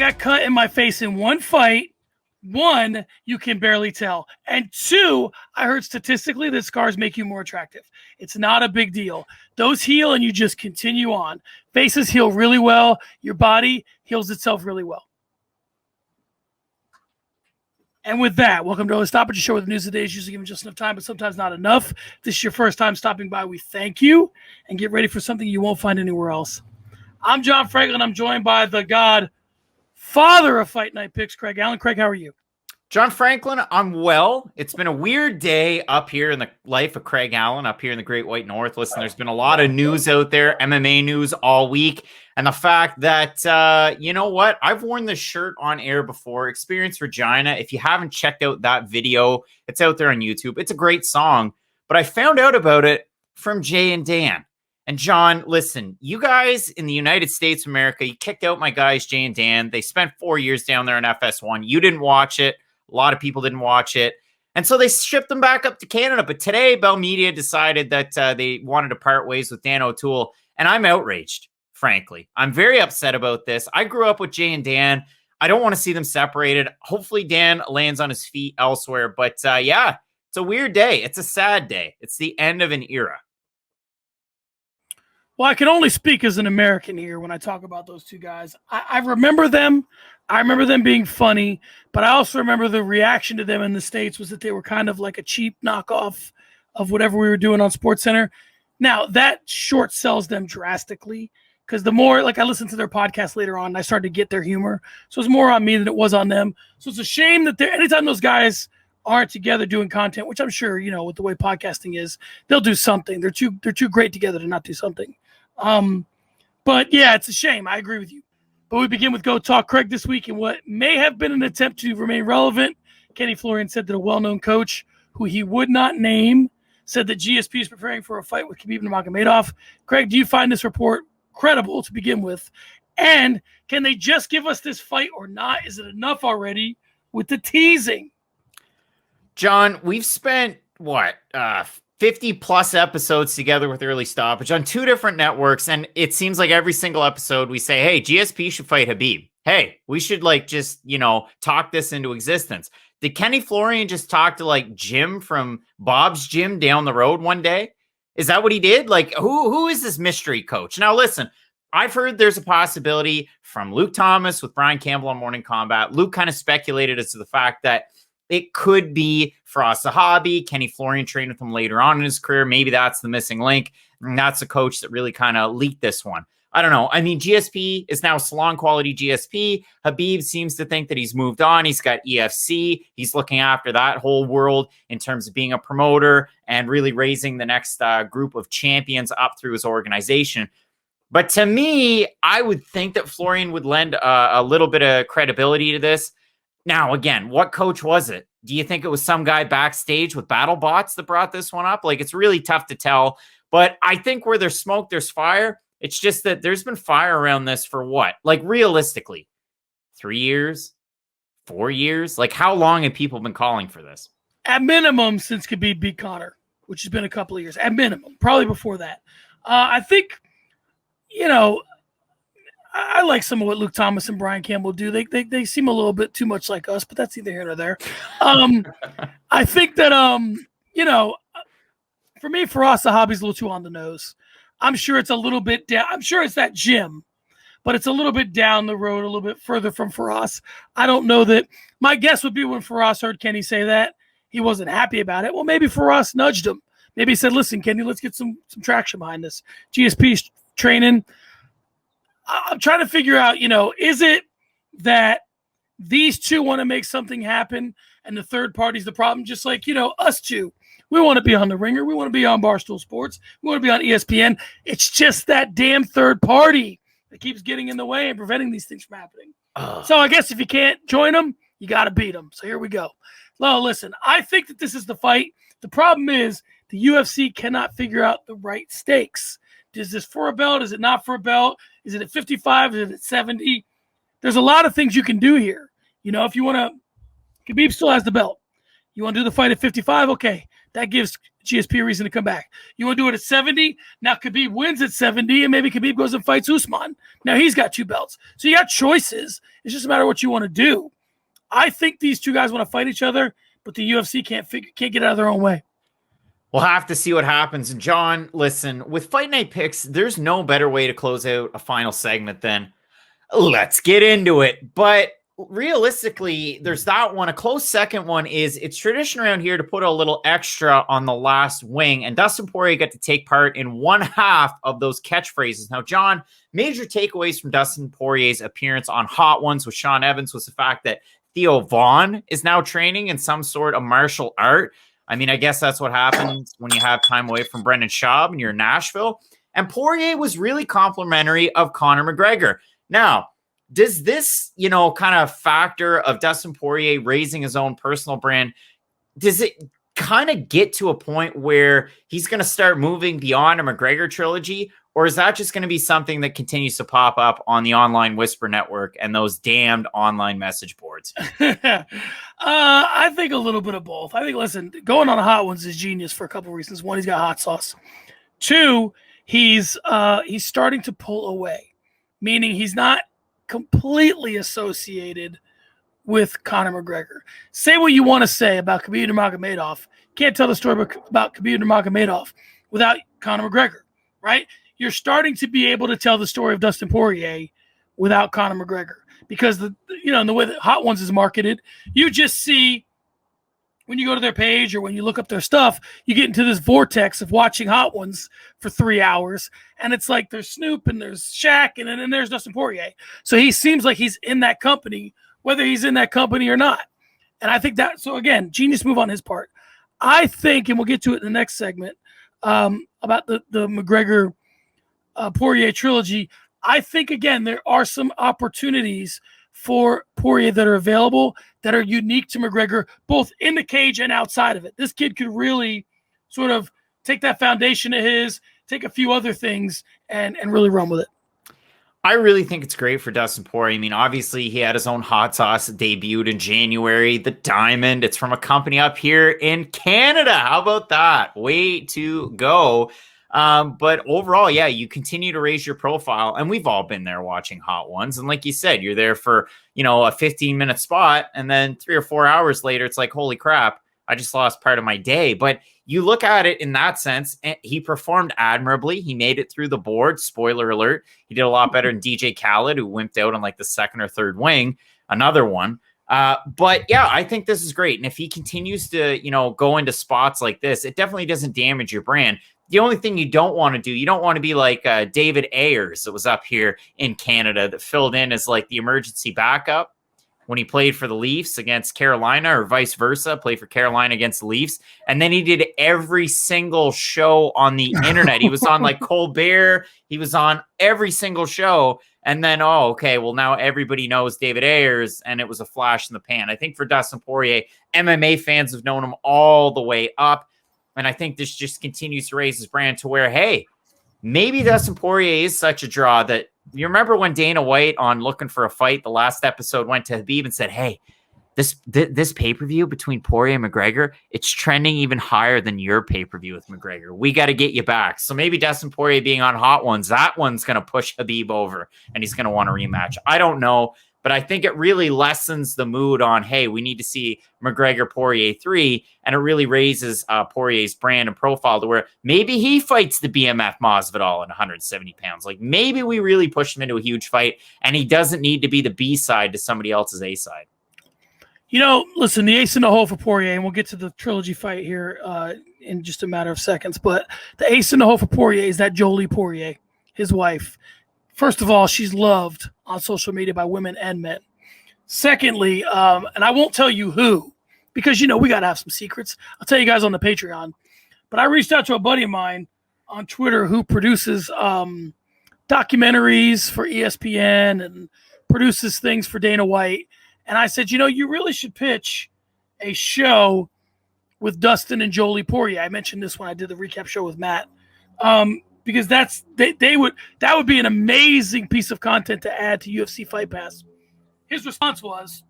got cut in my face in one fight. One, you can barely tell. And two, I heard statistically that scars make you more attractive. It's not a big deal. Those heal and you just continue on. Faces heal really well. Your body heals itself really well. And with that, welcome to the Stoppage show, where the news of the day is usually given just enough time, but sometimes not enough. If this is your first time stopping by, we thank you, and get ready for something you won't find anywhere else. I'm John Franklin. I'm joined by the godfather of Fight Night Picks, Craig Allen. Craig, how are you? John Franklin, I'm well. It's been a weird day up here in the life of Craig Allen, up here in the Great White North. Listen, there's been a lot of news out there, MMA news all week. And the fact that, you know what? I've worn this shirt on air before, Experience Regina. If you haven't checked out that video, it's out there on YouTube. It's a great song. But I found out about it from Jay and Dan. And John, listen, you guys in the United States of America, you kicked out my guys, Jay and Dan. They spent 4 years down there in FS1. You didn't watch it. A lot of people didn't watch it. And so they shipped them back up to Canada. But today, Bell Media decided that they wanted to part ways with Dan O'Toole. And I'm outraged, frankly. I'm very upset about this. I grew up with Jay and Dan. I don't want to see them separated. Hopefully, Dan lands on his feet elsewhere. But yeah, it's a weird day. It's a sad day. It's the end of an era. Well, I can only speak as an American here when I talk about those two guys. I remember them. I remember them being funny, but I also remember the reaction to them in the States was that they were kind of like a cheap knockoff of whatever we were doing on SportsCenter. Now, that short sells them drastically because the more, like I listened to their podcast later on, and I started to get their humor. So it's more on me than it was on them. So it's a shame that anytime those guys aren't together doing content, which I'm sure, you know, with the way podcasting is, they'll do something. They're too great together to not do something. But yeah, it's a shame. I agree with you. But we begin with Go Talk Craig this week in what may have been an attempt to remain relevant. Kenny Florian said that a well-known coach who he would not name said that GSP is preparing for a fight with Khabib Nurmagomedov. Craig, do you find this report credible to begin with? And can they just give us this fight or not? Is it enough already with the teasing? John, we've spent, 50 plus episodes together with Early Stoppage on 2 different networks. And it seems like every single episode we say, hey, GSP should fight Khabib. Hey, we should talk this into existence. Did Kenny Florian just talk to Jim from Bob's Gym down the road one day? Is that what he did? Who is this mystery coach? Now, listen, I've heard there's a possibility from Luke Thomas with Brian Campbell on Morning Combat. Luke kind of speculated as to the fact that it could be Firas Zahabi. Kenny Florian trained with him later on in his career. Maybe that's the missing link. And that's a coach that really kind of leaked this one. I don't know. I mean, GSP is now salon quality GSP. Khabib seems to think that he's moved on. He's got EFC. He's looking after that whole world in terms of being a promoter and really raising the next group of champions up through his organization. But to me, I would think that Florian would lend a little bit of credibility to this. Now, again, what coach was it? Do you think it was some guy backstage with battle bots that brought this one up? It's really tough to tell. But I think where there's smoke, there's fire. It's just that there's been fire around this for what? Realistically, 3 years, 4 years? How long have people been calling for this? At minimum, since Khabib beat Conor, which has been a couple of years. At minimum, probably before that. I think, I like some of what Luke Thomas and Brian Campbell do. They seem a little bit too much like us, but that's neither here nor there. I think that, for me, Firas Zahabi's a little too on the nose. I'm sure it's a little bit down. I'm sure it's that gym, but it's a little bit down the road, a little bit further from Firas. I don't know that. My guess would be when Firas heard Kenny say that, he wasn't happy about it. Well, maybe Firas nudged him. Maybe he said, listen, Kenny, let's get some traction behind this. GSP training. I'm trying to figure out, is it that these two want to make something happen and the third party's the problem? Just like, us two. We want to be on The Ringer. We want to be on Barstool Sports. We want to be on ESPN. It's just that damn third party that keeps getting in the way and preventing these things from happening. So I guess if you can't join them, you got to beat them. So here we go. Well, listen, I think that this is the fight. The problem is the UFC cannot figure out the right stakes. Is this for a belt? Is it not for a belt? Is it at 55? Is it at 70? There's a lot of things you can do here. If you want to, Khabib still has the belt. You want to do the fight at 55? Okay. That gives GSP a reason to come back. You want to do it at 70? Now Khabib wins at 70, and maybe Khabib goes and fights Usman. Now he's got 2 belts. So you got choices. It's just a matter of what you want to do. I think these two guys want to fight each other, but the UFC can't get out of their own way. We'll have to see what happens. And John, listen, with Fight Night Picks, there's no better way to close out a final segment than let's get into it. But realistically, there's that one. A close second one is it's tradition around here to put a little extra on the last wing. And Dustin Poirier got to take part in one half of those catchphrases. Now, John, major takeaways from Dustin Poirier's appearance on Hot Ones with Sean Evans was the fact that Theo Vaughn is now training in some sort of martial art. I mean, I guess that's what happens when you have time away from Brendan Schaub and you're in Nashville. And Poirier was really complimentary of Conor McGregor. Now, does this, kind of factor of Dustin Poirier raising his own personal brand, does it kind of get to a point where he's going to start moving beyond a McGregor trilogy? Or is that just going to be something that continues to pop up on the online Whisper Network and those damned online message boards? I think a little bit of both. I think, listen, going on Hot Ones is genius for a couple of reasons. One, he's got hot sauce. 2, he's starting to pull away, meaning he's not completely associated with Conor McGregor. Say what you want to say about Khabib Nurmagomedov. Can't tell the story about Khabib Nurmagomedov without Conor McGregor, right? You're starting to be able to tell the story of Dustin Poirier without Conor McGregor because the way that Hot Ones is marketed, you just see when you go to their page or when you look up their stuff, you get into this vortex of watching Hot Ones for 3 hours, and it's like there's Snoop and there's Shaq and then there's Dustin Poirier. So he seems like he's in that company, whether he's in that company or not. And I think that, so again, genius move on his part. I think, and we'll get to it in the next segment, about the McGregor Poirier trilogy. I think, again, there are some opportunities for Poirier that are available that are unique to McGregor, both in the cage and outside of it. This kid could really sort of take that foundation of his, take a few other things, and really run with it. I really think it's great for Dustin Poirier. I mean, obviously, he had his own hot sauce that debuted in January, the Diamond. It's from a company up here in Canada. How about that? Way to go. But overall, yeah, you continue to raise your profile, and we've all been there watching Hot Ones. And like you said, you're there for, a 15-minute spot, and then 3 or 4 hours later, it's like, holy crap, I just lost part of my day. But you look at it in that sense, and he performed admirably. He made it through the board. Spoiler alert. He did a lot better than DJ Khaled, who wimped out on like the second or third wing, another one. But yeah, I think this is great. And if he continues to, go into spots like this, it definitely doesn't damage your brand. The only thing you don't want to do, you don't want to be like David Ayers that was up here in Canada that filled in as like the emergency backup when he played for the Leafs against Carolina, or vice versa, played for Carolina against the Leafs. And then he did every single show on the internet. He was on like Colbert. He was on every single show. And then, now everybody knows David Ayers, and it was a flash in the pan. I think for Dustin Poirier, MMA fans have known him all the way up. And I think this just continues to raise his brand to where, hey, maybe Dustin Poirier is such a draw that you remember when Dana White on Looking for a Fight, the last episode, went to Khabib and said, hey, this pay-per-view between Poirier and McGregor, it's trending even higher than your pay-per-view with McGregor. We got to get you back. So maybe Dustin Poirier being on Hot Ones, that one's going to push Khabib over and he's going to want a rematch. I don't know. But I think it really lessens the mood on, hey, we need to see McGregor Poirier 3, and it really raises Poirier's brand and profile to where maybe he fights the BMF Masvidal at 170 pounds. Like maybe we really push him into a huge fight, and he doesn't need to be the B side to somebody else's A side. Listen, the ace in the hole for Poirier, and we'll get to the trilogy fight here in just a matter of seconds. But the ace in the hole for Poirier is that Jolie Poirier, his wife. First of all, she's loved on social media by women and men. Secondly, and I won't tell you who, because, we got to have some secrets. I'll tell you guys on the Patreon. But I reached out to a buddy of mine on Twitter who produces documentaries for ESPN and produces things for Dana White. And I said, you really should pitch a show with Dustin and Jolie Poirier. I mentioned this when I did the recap show with Matt. Because that would be an amazing piece of content to add to UFC Fight Pass. His response was,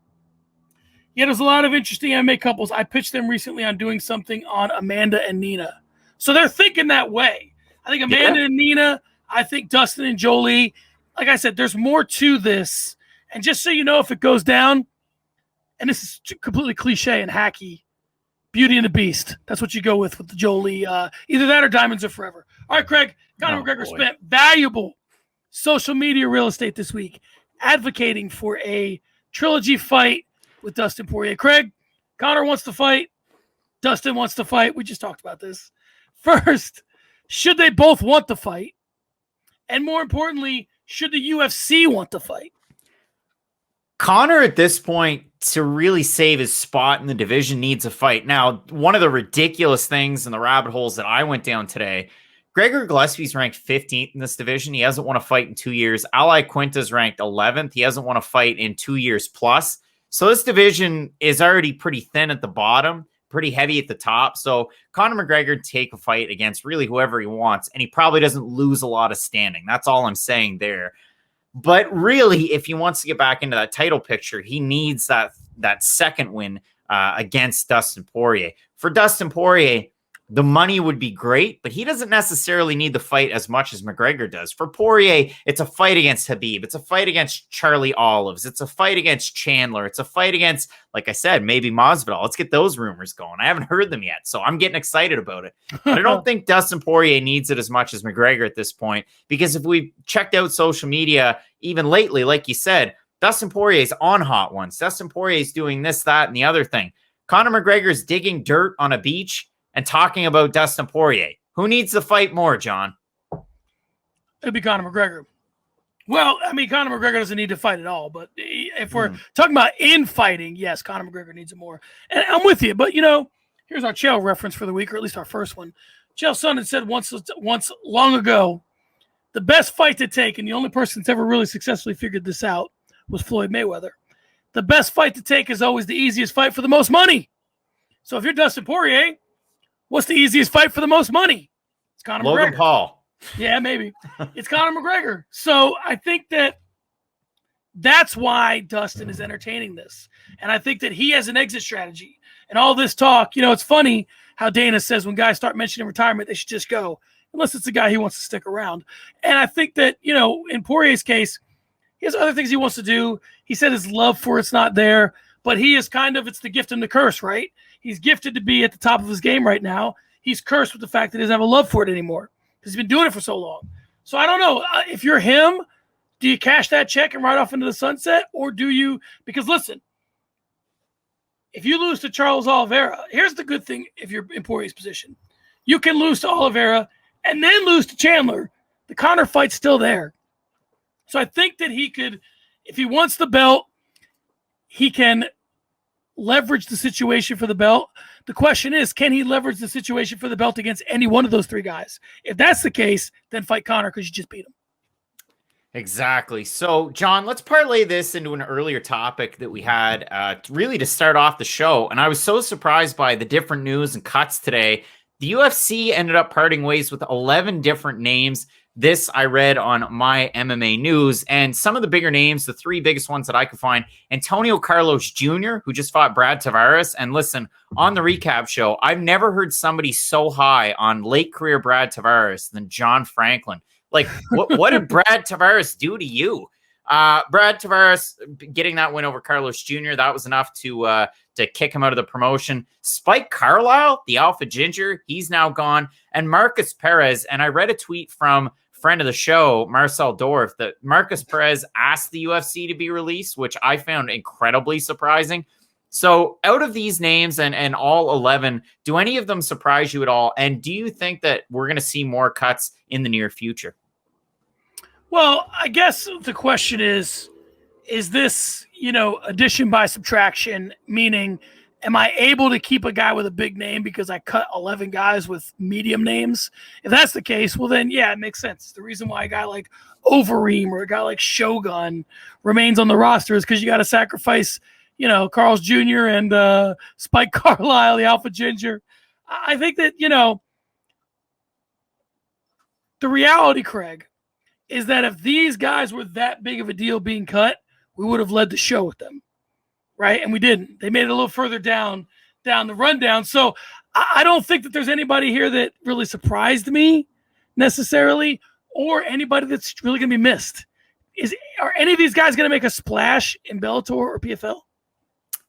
Yeah, there's a lot of interesting MMA couples. I pitched them recently on doing something on Amanda and Nina. So they're thinking that way. I think Amanda and Nina, I think Dustin and Jolie. Like I said, there's more to this. And just so you know, if it goes down, and this is completely cliche and hacky, Beauty and the Beast. That's what you go with the Jolie. Either that or Diamonds Are Forever. All right, Craig. Conor McGregor spent valuable social media real estate this week advocating for a trilogy fight with Dustin Poirier. Craig, Conor wants to fight. Dustin wants to fight. We just talked about this. First, should they both want to fight? And more importantly, should the UFC want to fight? Conor, at this point, to really save his spot in the division, needs a fight. Now, one of the ridiculous things in the rabbit holes that I went down today, Gregor Gillespie's ranked 15th in this division. He hasn't won a fight in 2 years. Ali Quinta's ranked 11th. He hasn't won a fight in 2 years plus. So this division is already pretty thin at the bottom, pretty heavy at the top. So Conor McGregor take a fight against really whoever he wants, and he probably doesn't lose a lot of standing. That's all I'm saying there. But really, if he wants to get back into that title picture, he needs that second win against Dustin Poirier. For Dustin Poirier, the money would be great, but he doesn't necessarily need the fight as much as McGregor does. For Poirier, it's a fight against Khabib. It's a fight against Charlie Olives. It's a fight against Chandler. It's a fight against, like I said, maybe Masvidal. Let's get those rumors going. I haven't heard them yet, so I'm getting excited about it. But I don't think Dustin Poirier needs it as much as McGregor at this point, because if we checked out social media even lately, like you said, Dustin Poirier's on Hot Ones. Dustin Poirier's doing this, that, and the other thing. Conor McGregor's digging dirt on a beach and talking about Dustin Poirier. Who needs to fight more, John? It'd be Conor McGregor. Well, I mean, Conor McGregor doesn't need to fight at all, but if we're talking about infighting, yes, Conor McGregor needs it more. And I'm with you, but, here's our Chael reference for the week, or at least our first one. Chael Sonnen said once long ago, the best fight to take, and the only person that's ever really successfully figured this out, was Floyd Mayweather. The best fight to take is always the easiest fight for the most money. So if you're Dustin Poirier, what's the easiest fight for the most money? It's Conor McGregor. Logan Paul. Yeah, maybe. It's Conor McGregor. So I think that's why Dustin is entertaining this. And I think that he has an exit strategy. And all this talk, it's funny how Dana says when guys start mentioning retirement, they should just go, unless it's a guy who wants to stick around. And I think that, in Poirier's case, he has other things he wants to do. He said his love for it's not there, but he is it's the gift and the curse, right? He's gifted to be at the top of his game right now. He's cursed with the fact that he doesn't have a love for it anymore because he's been doing it for so long. So I don't know. If you're him, do you cash that check and ride off into the sunset? Or do you – because listen, if you lose to Charles Oliveira, here's the good thing if you're in Poirier's position. You can lose to Oliveira and then lose to Chandler. The Conor fight's still there. So I think that he could – if he wants the belt, he can – leverage the situation for the belt. The question is, can he leverage the situation for the belt against any one of those three guys? If that's the case, then fight Conor because you just beat him. Exactly. So, John, let's parlay this into an earlier topic that we had really to start off the show. And I was so surprised by the different news and cuts today. The UFC ended up parting ways with 11 different names. This I read on My MMA News, and some of the bigger names, the three biggest ones that I could find, Antonio Carlos Jr., who just fought Brad Tavares. And listen, on the recap show, I've never heard somebody so high on late career Brad Tavares than John Franklin. Like, what did Brad Tavares do to you? Brad Tavares getting that win over Carlos Jr., that was enough to kick him out of the promotion. Spike Carlisle, the Alpha Ginger, he's now gone. And Marcus Perez, and I read a tweet from friend of the show, Marcel Dorff, that Marcus Perez asked the UFC to be released, which I found incredibly surprising. So out of these names and all 11, do any of them surprise you at all? And do you think that we're going to see more cuts in the near future? Well, I guess the question is this, addition by subtraction, meaning am I able to keep a guy with a big name because I cut 11 guys with medium names? If that's the case, well then, yeah, it makes sense. The reason why a guy like Overeem or a guy like Shogun remains on the roster is because you got to sacrifice, Carl's Jr. and Spike Carlisle, the Alpha Ginger. I think that, the reality, Craig, is that if these guys were that big of a deal being cut, we would have led the show with them. right? And we didn't. They made it a little further down the rundown. So I don't think that there's anybody here that really surprised me necessarily, or anybody that's really going to be missed. Are any of these guys going to make a splash in Bellator or PFL?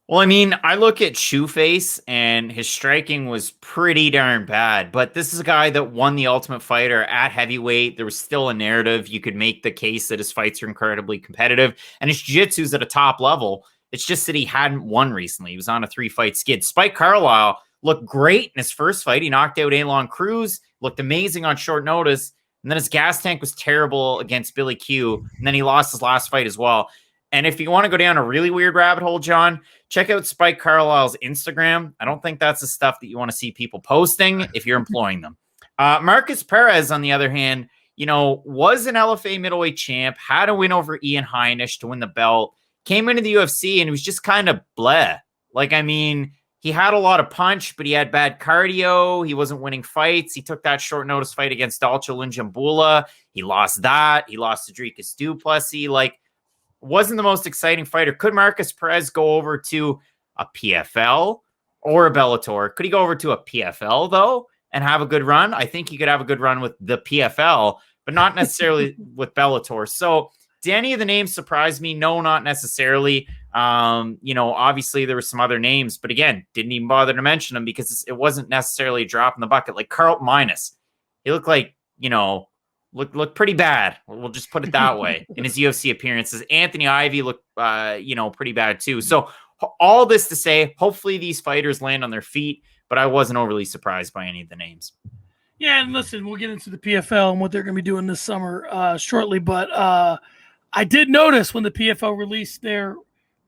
Well, I mean, I look at Shoeface, and his striking was pretty darn bad. But this is a guy that won the Ultimate Fighter at heavyweight. There was still a narrative. You could make the case that his fights are incredibly competitive, and his jiu-jitsu's at a top level. It's just that he hadn't won recently. He was on a 3-fight skid. Spike Carlisle looked great in his first fight. He knocked out Alon Cruz, looked amazing on short notice, and then his gas tank was terrible against Billy Q, and then he lost his last fight as well. And if you want to go down a really weird rabbit hole, John, check out Spike Carlisle's Instagram. I don't think that's the stuff that you want to see people posting if you're employing them. Marcus Perez, on the other hand, was an LFA middleweight champ, had a win over Ian Heinisch to win the belt, came into the UFC, and he was just kind of bleh. He had a lot of punch, but he had bad cardio. He wasn't winning fights. He took that short notice fight against Dalcha Lunjambula. He lost that. He lost to Dricus Du Plessis. Wasn't the most exciting fighter. Could Marcus Perez go over to a PFL or a Bellator? Could he go over to a PFL, though, and have a good run? I think he could have a good run with the PFL, but not necessarily with Bellator. So, did any of the names surprise me? No, not necessarily. Obviously there were some other names, but again, didn't even bother to mention them because it wasn't necessarily a drop in the bucket. Like Carlton Minus, he looked like, looked pretty bad. We'll just put it that way in his UFC appearances. Anthony Ivy looked, pretty bad too. So all this to say, hopefully these fighters land on their feet, but I wasn't overly surprised by any of the names. Yeah, and listen, we'll get into the PFL and what they're going to be doing this summer shortly, but I did notice when the PFL released their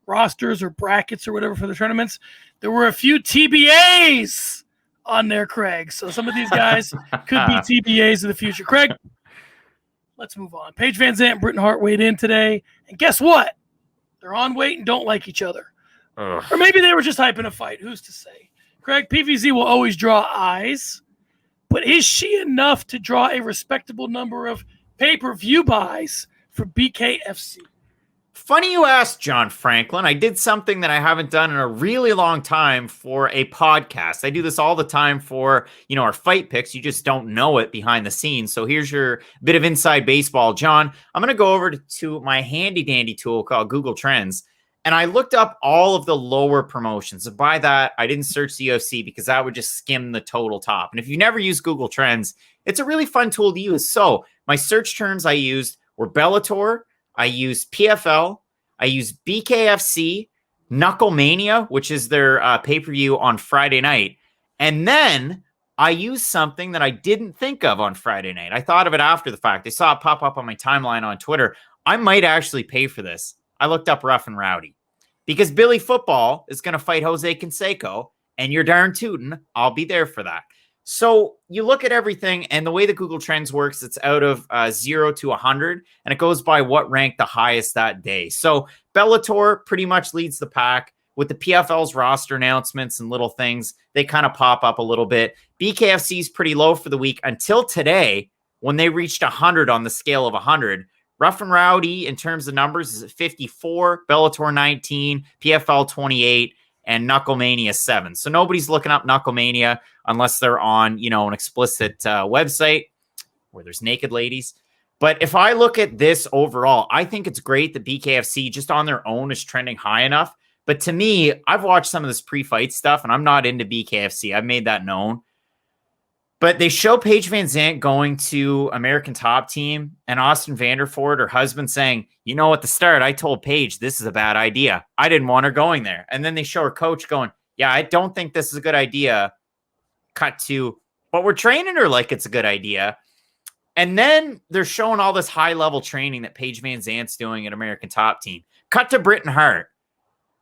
rosters or brackets or whatever for the tournaments, there were a few TBAs on there, Craig. So some of these guys could be TBAs in the future. Craig, let's move on. Paige Van Zandt and Britain Hart weighed in today. And guess what? They're on weight and don't like each other. Ugh. Or maybe they were just hyping a fight. Who's to say? Craig, PVZ will always draw eyes. But is she enough to draw a respectable number of pay-per-view buys for BKFC? Funny you asked, John Franklin. I did something that I haven't done in a really long time for a podcast. I do this all the time for, our fight picks. You just don't know it behind the scenes. So here's your bit of inside baseball, John. I'm going to go over to my handy dandy tool called Google Trends. And I looked up all of the lower promotions. And by that, I didn't search the UFC because that would just skim the total top. And if you never use Google Trends, it's a really fun tool to use. So my search terms I used were Bellator, I used PFL, I used BKFC, Knucklemania, which is their pay-per-view on Friday night. And then I used something that I didn't think of on Friday night. I thought of it after the fact. I saw it pop up on my timeline on Twitter. I might actually pay for this. I looked up Rough and Rowdy because Billy Football is going to fight Jose Canseco, and you're darn tootin', I'll be there for that. So you look at everything, and the way that Google Trends works, it's out of 0 to 100, and it goes by what ranked the highest that day. So Bellator pretty much leads the pack. With the PFL's roster announcements and little things, they kind of pop up a little bit. BKFC is pretty low for the week until today when they reached 100 on the scale of 100. Rough and Rowdy, in terms of numbers, is at 54, Bellator 19, PFL 28, and Knucklemania 7. So nobody's looking up Knucklemania unless they're on, an explicit website where there's naked ladies. But if I look at this overall, I think it's great that BKFC just on their own is trending high enough. But to me, I've watched some of this pre-fight stuff, and I'm not into BKFC. I've made that known. But they show Paige Van Zandt going to American Top Team and Austin Vanderford, her husband, saying, at the start, I told Paige this is a bad idea. I didn't want her going there. And then they show her coach going, yeah, I don't think this is a good idea. Cut to, but we're training her like it's a good idea. And then they're showing all this high-level training that Paige Van Zandt's doing at American Top Team. Cut to Britain Hart,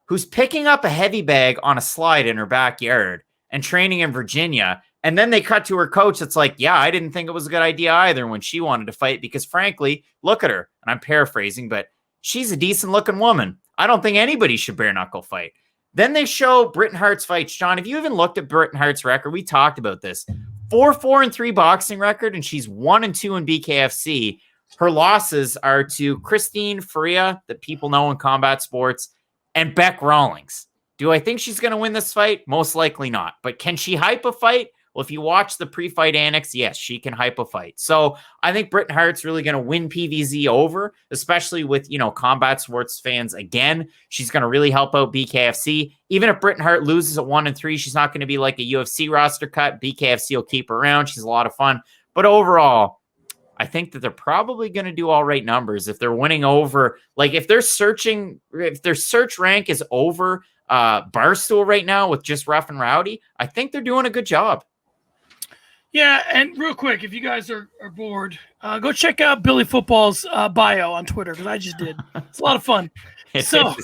who's picking up a heavy bag on a slide in her backyard and training in Virginia. And then they cut to her coach. It's like, yeah, I didn't think it was a good idea either when she wanted to fight because, frankly, look at her. And I'm paraphrasing, but she's a decent-looking woman. I don't think anybody should bare-knuckle fight. Then they show Britain Hart's fights. John, have you even looked at Britain Hart's record? We talked about this. 4-4-3 boxing record, and she's 1-2 in BKFC. Her losses are to Christine Freire, that people know in combat sports, and Beck Rawlings. Do I think she's going to win this fight? Most likely not. But can she hype a fight? Well, if you watch the pre-fight annex, yes, she can hype a fight. So I think Britain Hart's really going to win PVZ over, especially with, combat sports fans. Again, she's going to really help out BKFC. Even if Britain Hart loses at 1-3, she's not going to be like a UFC roster cut. BKFC will keep her around. She's a lot of fun. But overall, I think that they're probably going to do all right numbers if they're winning over. Like if their search rank is over Barstool right now with just Rough and Rowdy, I think they're doing a good job. Yeah, and real quick, if you guys are bored, go check out Billy Football's bio on Twitter, because I just did. It's a lot of fun. So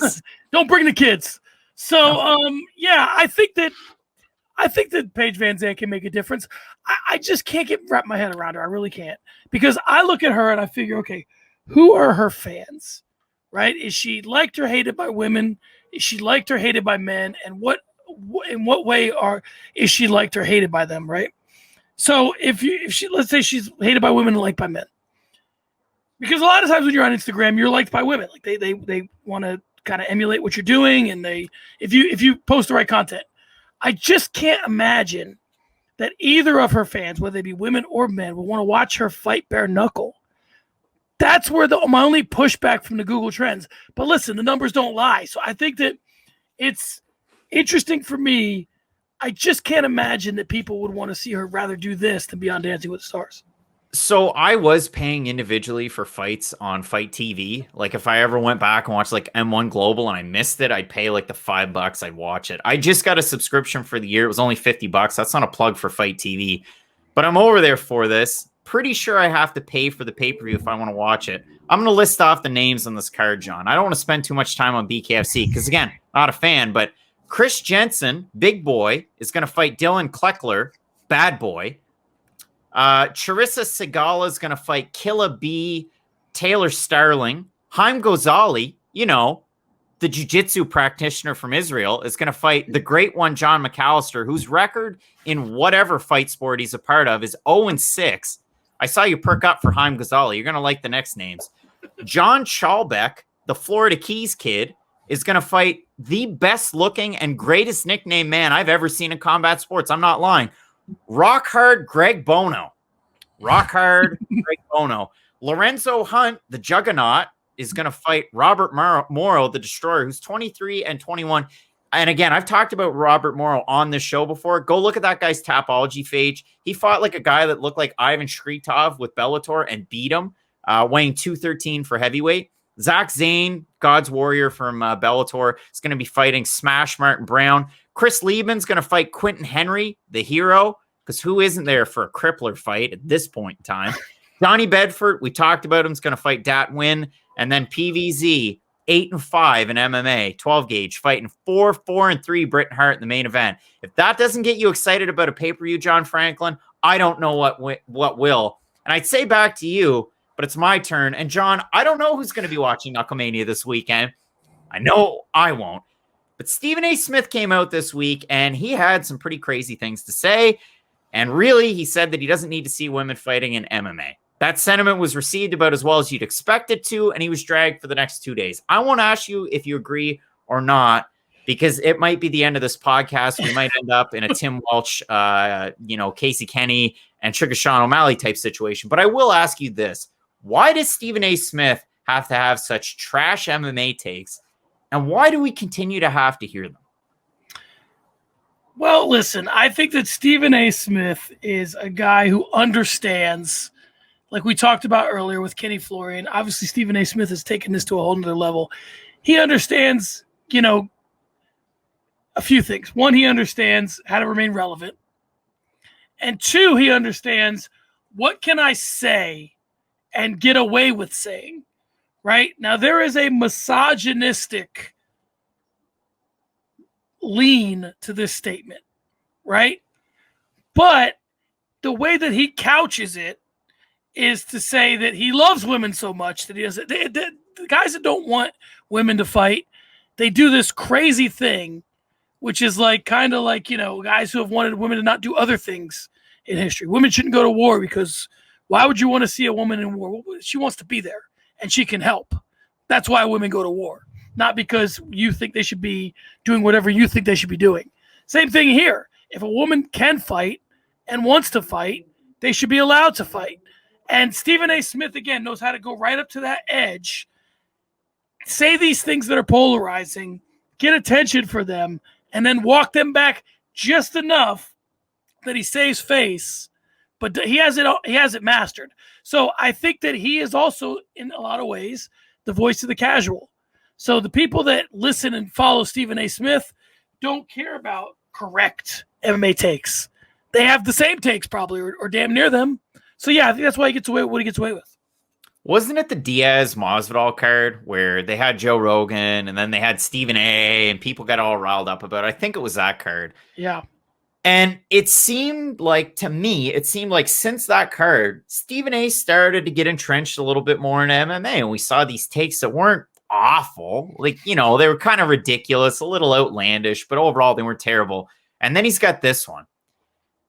don't bring the kids. So yeah, I think that Paige Van Zandt can make a difference. I just can't wrap my head around her. I really can't, because I look at her and I figure, okay, who are her fans, right? Is she liked or hated by women? Is she liked or hated by men? And in what way is she liked or hated by them, right? So if she, let's say she's hated by women and liked by men, because a lot of times when you're on Instagram, you're liked by women. Like they want to kind of emulate what you're doing, and if you post the right content. I just can't imagine that either of her fans, whether they be women or men, will want to watch her fight bare knuckle. That's where my only pushback from the Google Trends. But listen, the numbers don't lie. So I think that it's interesting for me. I just can't imagine that people would want to see her rather do this than be on Dancing with the Stars. So I was paying individually for fights on Fight TV. Like if I ever went back and watched like M1 Global and I missed it, I'd pay like the $5. I'd watch it. I just got a subscription for the year. It was only $50. That's not a plug for Fight TV, but I'm over there for this. Pretty sure I have to pay for the pay-per-view if I want to watch it. I'm going to list off the names on this card, John. I don't want to spend too much time on BKFC because, again, not a fan, but Chris Jensen, big boy, is going to fight Dylan Kleckler, bad boy. Charissa Segala is going to fight Killa B, Taylor Starling. Haim Ghazali, the jiu-jitsu practitioner from Israel, is going to fight the great one, John McAllister, whose record in whatever fight sport he's a part of is 0-6. I saw you perk up for Haim Ghazali. You're going to like the next names. John Chalbeck, the Florida Keys kid, is going to fight the best looking and greatest nickname man I've ever seen in combat sports. I'm not lying. Rock hard Greg Bono. Rock hard Greg Bono. Lorenzo Hunt, the juggernaut, is going to fight Robert Morrow, the destroyer, who's 23-21. And again, I've talked about Robert Morrow on this show before. Go look at that guy's Tapology page. He fought like a guy that looked like Ivan Shkritov with Bellator and beat him, weighing 213 for heavyweight. Zach Zane, God's Warrior from Bellator, is going to be fighting Smash Martin Brown. Chris Liebman's going to fight Quentin Henry, the hero, because who isn't there for a crippler fight at this point in time? Donnie Bedford, we talked about him, is going to fight Dat Win. And then PVZ, 8-5 in MMA, 12 gauge, fighting 4-4-3 Britain Hart in the main event. If that doesn't get you excited about a pay-per-view, John Franklin, I don't know what will. And I'd say back to you, but it's my turn. And John, I don't know who's going to be watching Knucklemania this weekend. I know I won't. But Stephen A. Smith came out this week, and he had some pretty crazy things to say. And really, he said that he doesn't need to see women fighting in MMA. That sentiment was received about as well as you'd expect it to, and he was dragged for the next 2 days. I won't ask you if you agree or not, because it might be the end of this podcast. We might end up in a Tim Welch, Casey Kenny and Sugar Sean O'Malley type situation. But I will ask you this. Why does Stephen A. Smith have to have such trash MMA takes? And why do we continue to have to hear them? Well, listen, I think that Stephen A. Smith is a guy who understands, like we talked about earlier with Kenny Florian. Obviously, Stephen A. Smith has taken this to a whole nother level. He understands, a few things. One, he understands how to remain relevant. And two, he understands what can I say and get away with saying, right? Now, there is a misogynistic lean to this statement, right? But the way that he couches it is to say that he loves women so much that he doesn't. The guys that don't want women to fight, they do this crazy thing, which is kind of like, guys who have wanted women to not do other things in history. Women shouldn't go to war because why would you want to see a woman in war? She wants to be there and she can help. That's why women go to war. not because you think they should be doing whatever you think they should be doing. Same thing here. If a woman can fight and wants to fight, they should be allowed to fight. And Stephen A. Smith, again, knows how to go right up to that edge, say these things that are polarizing, get attention for them, and then walk them back just enough that he saves face. But he has it mastered. So I think that he is also, in a lot of ways, the voice of the casual. So the people that listen and follow Stephen A. Smith don't care about correct MMA takes. They have the same takes probably, or damn near them. So yeah, I think that's why he gets away with what he gets away with. Wasn't it the Diaz Masvidal card where they had Joe Rogan and then they had Stephen A. and people got all riled up about it? I think it was that card. Yeah. And it seemed like, to me, since that card, Stephen A. started to get entrenched a little bit more in MMA. And we saw these takes that weren't awful. Like, they were kind of ridiculous, a little outlandish, but overall they weren't terrible. And then he's got this one.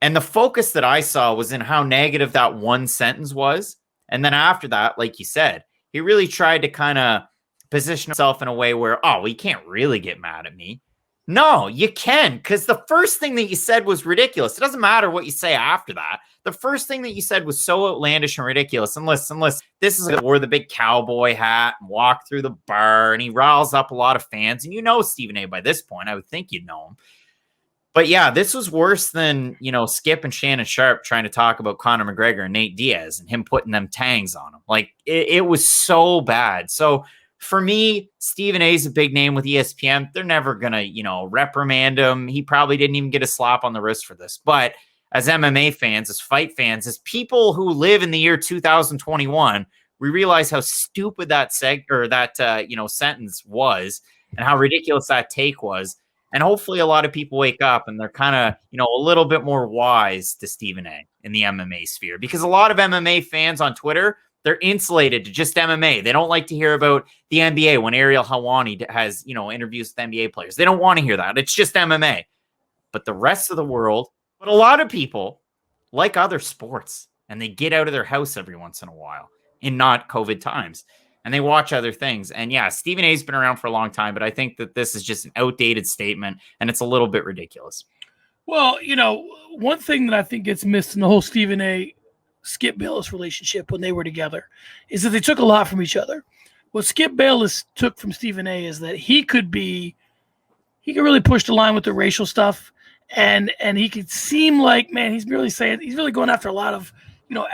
And the focus that I saw was in how negative that one sentence was. And then after that, like you said, he really tried to kind of position himself in a way where, oh, well, you can't really get mad at me. No, you can, because the first thing that you said was ridiculous. It doesn't matter what you say after that. The first thing that you said was so outlandish and ridiculous. And listen, this is wore the big cowboy hat and walked through the bar, and he riles up a lot of fans. And you know Stephen A. by this point. I would think you'd know him. But yeah, this was worse than, Skip and Shannon Sharp trying to talk about Conor McGregor and Nate Diaz and him putting them tangs on him. Like, it was so bad. So for me, Stephen A. is a big name with ESPN. They're never going to, reprimand him. He probably didn't even get a slap on the wrist for this. But as MMA fans, as fight fans, as people who live in the year 2021, we realize how stupid that sentence was and how ridiculous that take was. And hopefully a lot of people wake up and they're kind of, a little bit more wise to Stephen A. in the MMA sphere, because a lot of MMA fans on Twitter, they're insulated to just MMA. They don't like to hear about the NBA when Ariel Helwani has, interviews with NBA players. They don't want to hear that. It's just MMA. But the rest of the world, but a lot of people like other sports, and they get out of their house every once in a while in not COVID times, and they watch other things. And yeah, Stephen A's been around for a long time, but I think that this is just an outdated statement, and it's a little bit ridiculous. Well, one thing that I think gets missed in the whole Stephen A. Skip Bayless relationship when they were together is that they took a lot from each other. What Skip Bayless took from Stephen A. is that he could really push the line with the racial stuff, and he could seem like, man, he's really going after a lot of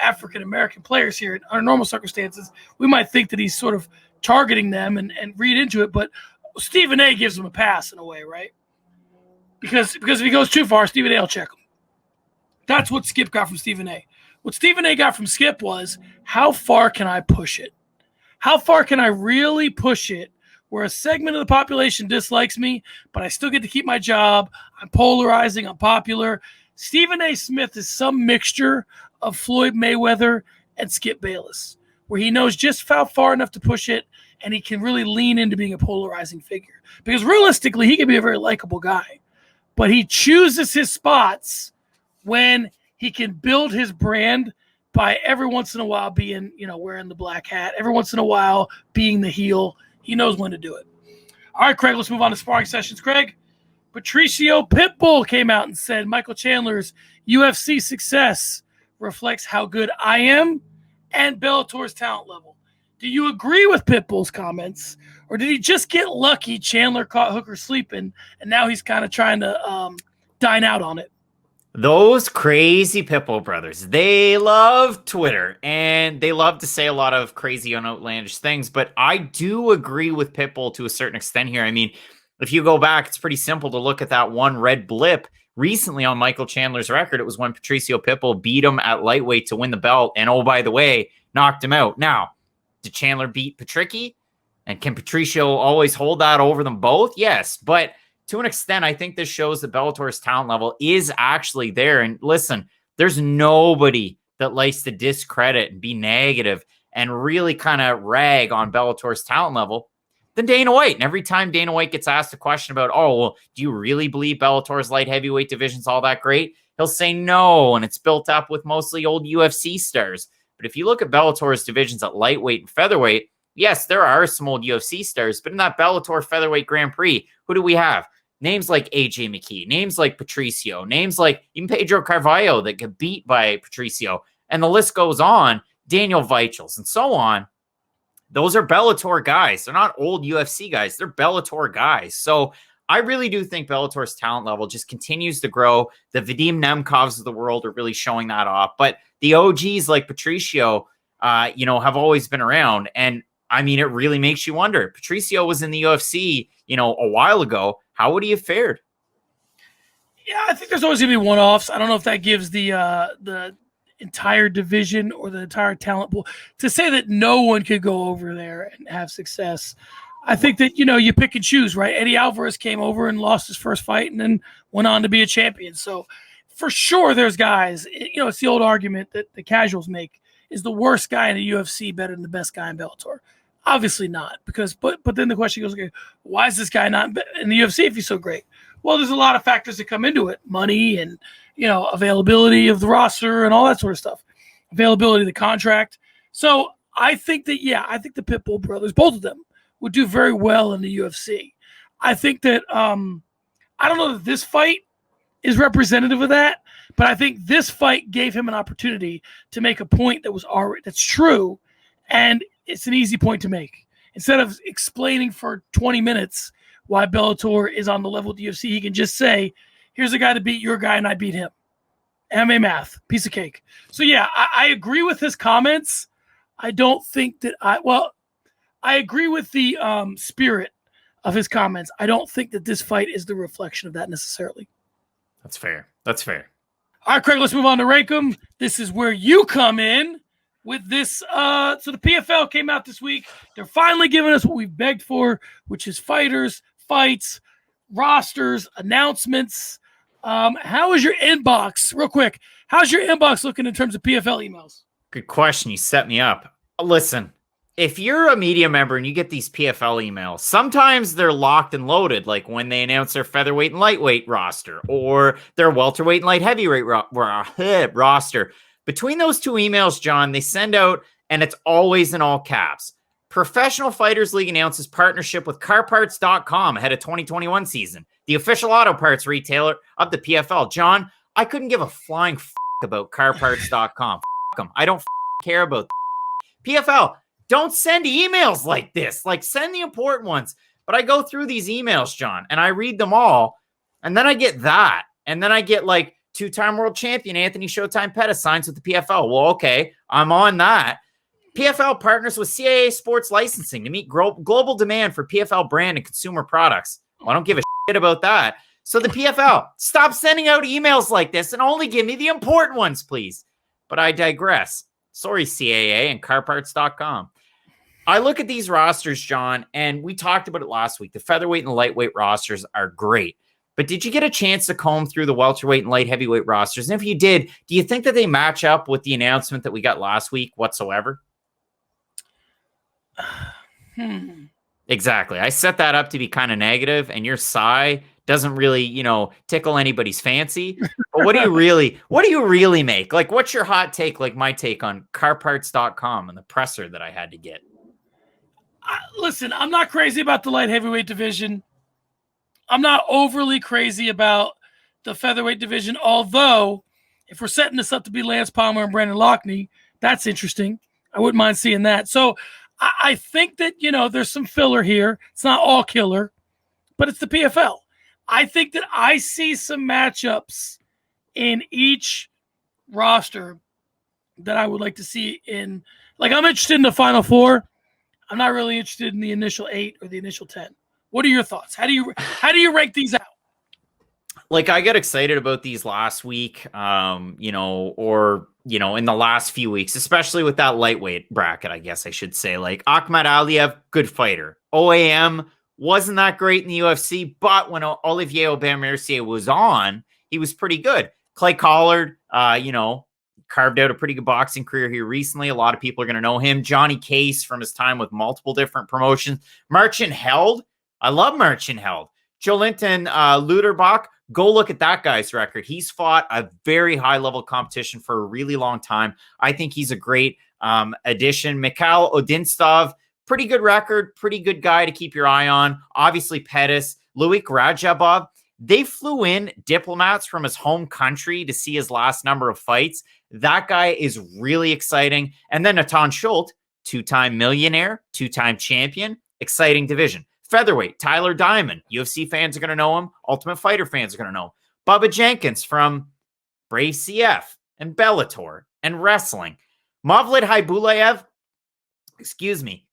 African American players here. Under normal circumstances, we might think that he's sort of targeting them and read into it, but Stephen A. gives him a pass in a way, right? Because if he goes too far, Stephen A. will check him. That's what Skip got from Stephen A. What Stephen A. got from Skip was, how far can I push it? How far can I really push it where a segment of the population dislikes me, but I still get to keep my job? I'm polarizing, I'm popular. Stephen A. Smith is some mixture of Floyd Mayweather and Skip Bayless, where he knows just how far enough to push it, and he can really lean into being a polarizing figure. Because realistically, he can be a very likable guy, but he chooses his spots when he can build his brand by every once in a while being, wearing the black hat, every once in a while being the heel. He knows when to do it. All right, Craig, let's move on to sparring sessions. Craig, Patricio Pitbull came out and said Michael Chandler's UFC success reflects how good I am and Bellator's talent level. Do you agree with Pitbull's comments, or did he just get lucky Chandler caught Hooker sleeping, and now he's kind of trying to dine out on it? Those crazy Pitbull brothers, they love Twitter, and they love to say a lot of crazy and outlandish things, but I do agree with Pitbull to a certain extent here. I mean, if you go back, it's pretty simple to look at that one red blip recently on Michael Chandler's record. It was when Patricio Pitbull beat him at lightweight to win the belt, and oh, by the way, knocked him out. Now, did Chandler beat Patricky? And can Patricio always hold that over them both? Yes, but to an extent, I think this shows that Bellator's talent level is actually there. And listen, there's nobody that likes to discredit and be negative and really kind of rag on Bellator's talent level than Dana White. And every time Dana White gets asked a question about, oh, well, do you really believe Bellator's light heavyweight division's all that great? He'll say no, and it's built up with mostly old UFC stars. But if you look at Bellator's divisions at lightweight and featherweight, Yes, there are some old UFC stars, but in that Bellator Featherweight Grand Prix, who do we have? Names like AJ McKee, names like Patricio, names like even Pedro Carvalho that get beat by Patricio, and the list goes on, Daniel Weichels, and so on. Those are Bellator guys. They're not old UFC guys. They're Bellator guys. So I really do think Bellator's talent level just continues to grow. The Vadim Nemkovs of the world are really showing that off. But the OGs like Patricio, have always been around. And I mean, it really makes you wonder. Patricio was in the UFC, a while ago. How would he have fared? Yeah, I think there's always going to be one-offs. I don't know if that gives the entire division or the entire talent pool to say that no one could go over there and have success. I think that, you pick and choose, right? Eddie Alvarez came over and lost his first fight and then went on to be a champion. So for sure there's guys, it's the old argument that the casuals make. Is the worst guy in the UFC better than the best guy in Bellator? Obviously not, but then the question goes, okay, why is this guy not in the UFC if he's so great? Well, there's a lot of factors that come into it. Money and, availability of the roster and all that sort of stuff. Availability of the contract. So I think that, I think the Pitbull brothers, both of them, would do very well in the UFC. I think that, I don't know that this fight is representative of that, but I think this fight gave him an opportunity to make a point that's true, and it's an easy point to make. Instead of explaining for 20 minutes why Bellator is on the level of the UFC, he can just say, here's a guy to beat your guy, and I beat him. MMA math, piece of cake. So, I agree with his comments. I don't think that I agree with the spirit of his comments. I don't think that this fight is the reflection of that necessarily. That's fair. All right, Craig, let's move on to Rank 'em. This is where you come in with this. So the PFL came out this week. They're finally giving us what we've begged for, which is fighters, fights, rosters, announcements. How is your inbox, real quick, how's your inbox looking in terms of PFL emails? Good question. You set me up. Listen, if you're a media member and you get these PFL emails, sometimes they're locked and loaded, like when they announce their featherweight and lightweight roster or their welterweight and light heavyweight roster. Between those two emails, John, they send out, and it's always in all caps. Professional Fighters League announces partnership with CarParts.com ahead of 2021 season, the official auto parts retailer of the PFL. John, I couldn't give a flying about CarParts.com. Them. I don't care about PFL. Don't send emails like this. Like, send the important ones. But I go through these emails, John, and I read them all, and then I get that. And then I get, like, two-time world champion Anthony Showtime Pettis signs with the PFL. Well, okay, I'm on that. PFL partners with CAA Sports Licensing to meet global demand for PFL brand and consumer products. Well, I don't give a shit about that. So the PFL, stop sending out emails like this and only give me the important ones, please. But I digress. Sorry, CAA and CarParts.com. I look at these rosters, John, and we talked about it last week. The featherweight and lightweight rosters are great. But did you get a chance to comb through the welterweight and light heavyweight rosters? And if you did, do you think that they match up with the announcement that we got last week whatsoever? Exactly. I set that up to be kind of negative, and your sigh doesn't really, tickle anybody's fancy. But what do you really make? Like, what's your hot take, like my take on CarParts.com and the presser that I had to get? Listen, I'm not crazy about the light heavyweight division. I'm not overly crazy about the featherweight division, although if we're setting this up to be Lance Palmer and Brandon Lockney, that's interesting. I wouldn't mind seeing that. So I think that, there's some filler here. It's not all killer, but it's the PFL. I think that I see some matchups in each roster that I would like to see in, like, I'm interested in the final four. I'm not really interested in the initial 8 or the initial 10. What are your thoughts? How do you rank these out? Like, I got excited about these last week, in the last few weeks, especially with that lightweight bracket, I guess I should say. Like, Akhmed Aliev, good fighter. OAM wasn't that great in the UFC, but when Olivier Aubin-Mercier was on, he was pretty good. Clay Collard, carved out a pretty good boxing career here recently. A lot of people are going to know him. Johnny Case from his time with multiple different promotions. Merchant Held. I love Merchant Held. Jolinton Luderbach. Go look at that guy's record. He's fought a very high-level competition for a really long time. I think he's a great addition. Mikhail Odintsov, pretty good record, pretty good guy to keep your eye on. Obviously, Pettis, Louis Rajabov, they flew in diplomats from his home country to see his last number of fights. That guy is really exciting. And then Natan Schultz, 2-time millionaire, 2-time champion, exciting division. Featherweight, Tyler Diamond. UFC fans are going to know him. Ultimate Fighter fans are going to know him. Bubba Jenkins from Brave CF and Bellator and wrestling. Mavlid Haibulaev,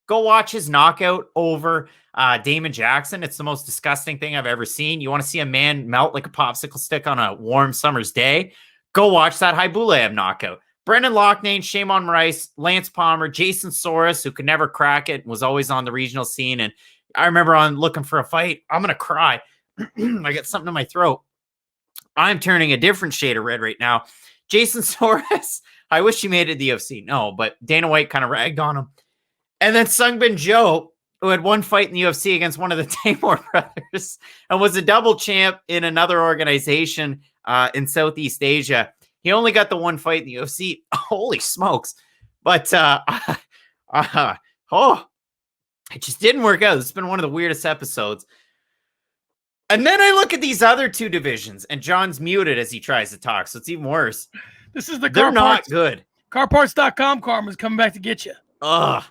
go watch his knockout over Damon Jackson. It's the most disgusting thing I've ever seen. You want to see a man melt like a popsicle stick on a warm summer's day? Go watch that Haibulaev knockout. Brendan Loughnane, Shimon Rice, Lance Palmer, Jason Soros, who could never crack it, was always on the regional scene. And I remember on looking for a fight, I'm going to cry. I got something in my throat. I'm turning a different shade of red right now. Jason Soros, I wish he made it to the UFC. No, but Dana White kind of ragged on him. And then Sungbin Joe, who had one fight in the UFC against one of the Tamor brothers and was a double champ in another organization in Southeast Asia. He only got the one fight in the UFC. Holy smokes. But, it just didn't work out. It's been one of the weirdest episodes. And then I look at these other two divisions, and John's muted as he tries to talk, so it's even worse. This is the They're not good. Carparts.com Karma's coming back to get you. Ugh.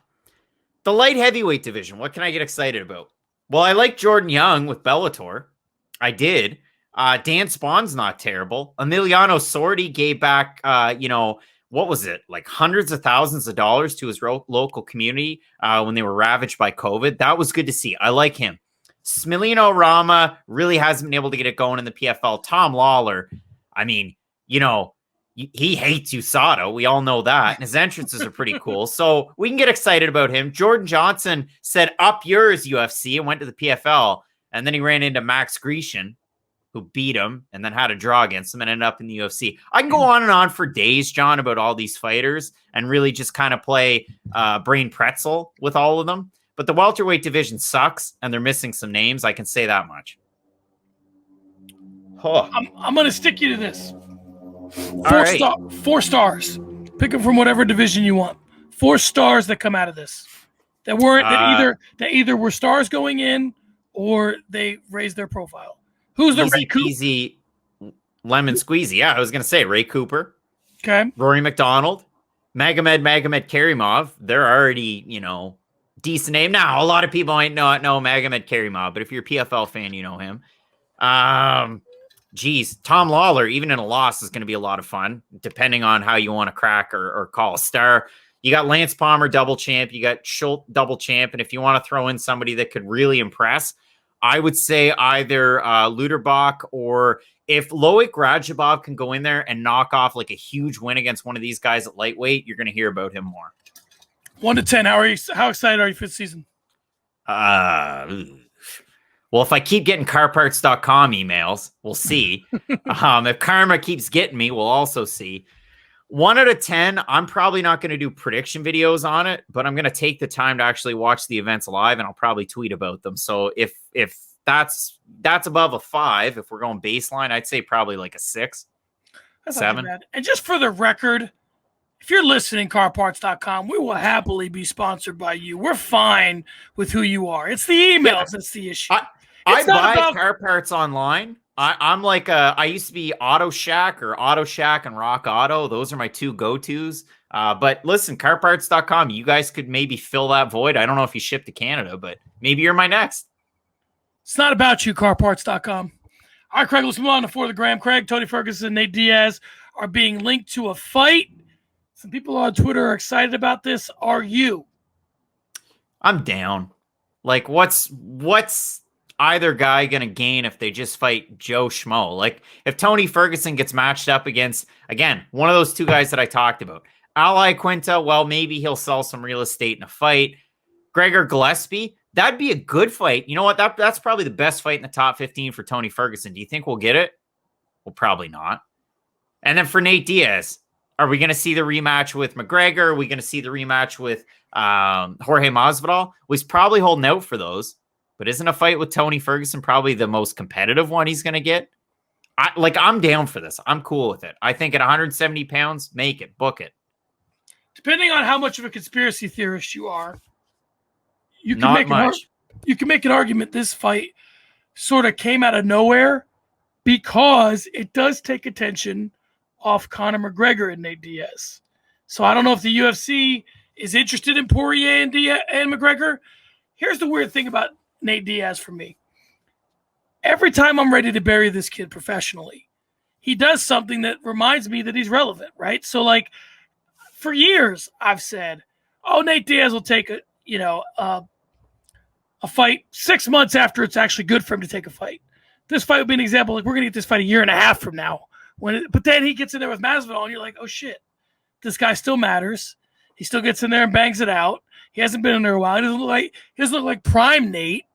The light heavyweight division, what can I get excited about? Well, I like Jordan Young with Bellator. I did. Dan Spawn's not terrible. Emiliano Sordi gave back, what was it? Like hundreds of thousands of dollars to his local community when they were ravaged by COVID. That was good to see. I like him. Smilino Rama really hasn't been able to get it going in the PFL. Tom Lawler, I mean, he hates USADA. We all know that. And his entrances are pretty cool. So we can get excited about him. Jordan Johnson said, up yours, UFC, and went to the PFL. And then he ran into Max Grecian, who beat him and then had a draw against him and ended up in the UFC. I can go on and on for days, John, about all these fighters and really just kind of play brain pretzel with all of them. But the welterweight division sucks, and they're missing some names. I can say that much. Oh. I'm going to stick you to this. Right. 4 stars. Pick them from whatever division you want. 4 stars that come out of this. That weren't that either were stars going in or they raised their profile. Who's the easy lemon squeezy? Yeah, I was going to say Ray Cooper. Okay. Rory McDonald. Magomed Karimov. They're already, decent name. Now, a lot of people might not know Magomed Karimov, but if you're a PFL fan, you know him. Tom Lawler, even in a loss, is going to be a lot of fun, depending on how you want to crack or call a star. You got Lance Palmer, double champ. You got Schultz, double champ. And if you want to throw in somebody that could really impress, I would say either Luderbach, or if Loic Rajabov can go in there and knock off like a huge win against one of these guys at lightweight, you're going to hear about him more. 1 to 10. How excited are you for the season? Well, if I keep getting carparts.com emails, we'll see. If karma keeps getting me, we'll also see. 1 out of 10, I'm probably not going to do prediction videos on it, but I'm going to take the time to actually watch the events live, and I'll probably tweet about them. So if that's above a 5, if we're going baseline, I'd say probably like a 6, that's 7. Not bad. And just for the record, if you're listening, carparts.com, we will happily be sponsored by you. We're fine with who you are. It's the emails that's the issue. I buy car parts online. I'm like I used to be Auto Shack and Rock Auto. Those are my 2 go-tos. But listen, carparts.com, you guys could maybe fill that void. I don't know if you ship to Canada, but maybe you're my next. It's not about you, carparts.com. All right, Craig, let's move on to For the Gram. Craig, Tony Ferguson, Nate Diaz are being linked to a fight. Some people on Twitter are excited about this. Are you? I'm down. Like, what's either guy going to gain if they just fight Joe Schmo? Like, if Tony Ferguson gets matched up against, again, one of those 2 guys that I talked about, Ally Quinta, well, maybe he'll sell some real estate in a fight. Gregor Gillespie, that'd be a good fight. You know what? That's probably the best fight in the top 15 for Tony Ferguson. Do you think we'll get it? Well, probably not. And then for Nate Diaz, are we going to see the rematch with McGregor? Are we going to see the rematch with Jorge Masvidal? He's probably holding out for those. But isn't a fight with Tony Ferguson probably the most competitive one he's going to get? I'm down for this. I'm cool with it. I think at 170 pounds, make it, book it. Depending on how much of a conspiracy theorist you are, you can Not make much. you can make an argument this fight sort of came out of nowhere because it does take attention off Conor McGregor and Nate Diaz. So I don't know if the UFC is interested in Poirier and McGregor. Here's the weird thing about Nate Diaz for me. Every time I'm ready to bury this kid professionally, he does something that reminds me that he's relevant, right? So, like, for years, I've said, oh, Nate Diaz will take a fight 6 months after it's actually good for him to take a fight. This fight would be an example. Like, we're going to get this fight a year and a half from now. But then he gets in there with Masvidal, and you're like, oh, shit. This guy still matters. He still gets in there and bangs it out. He hasn't been in there a while. He doesn't look like prime Nate,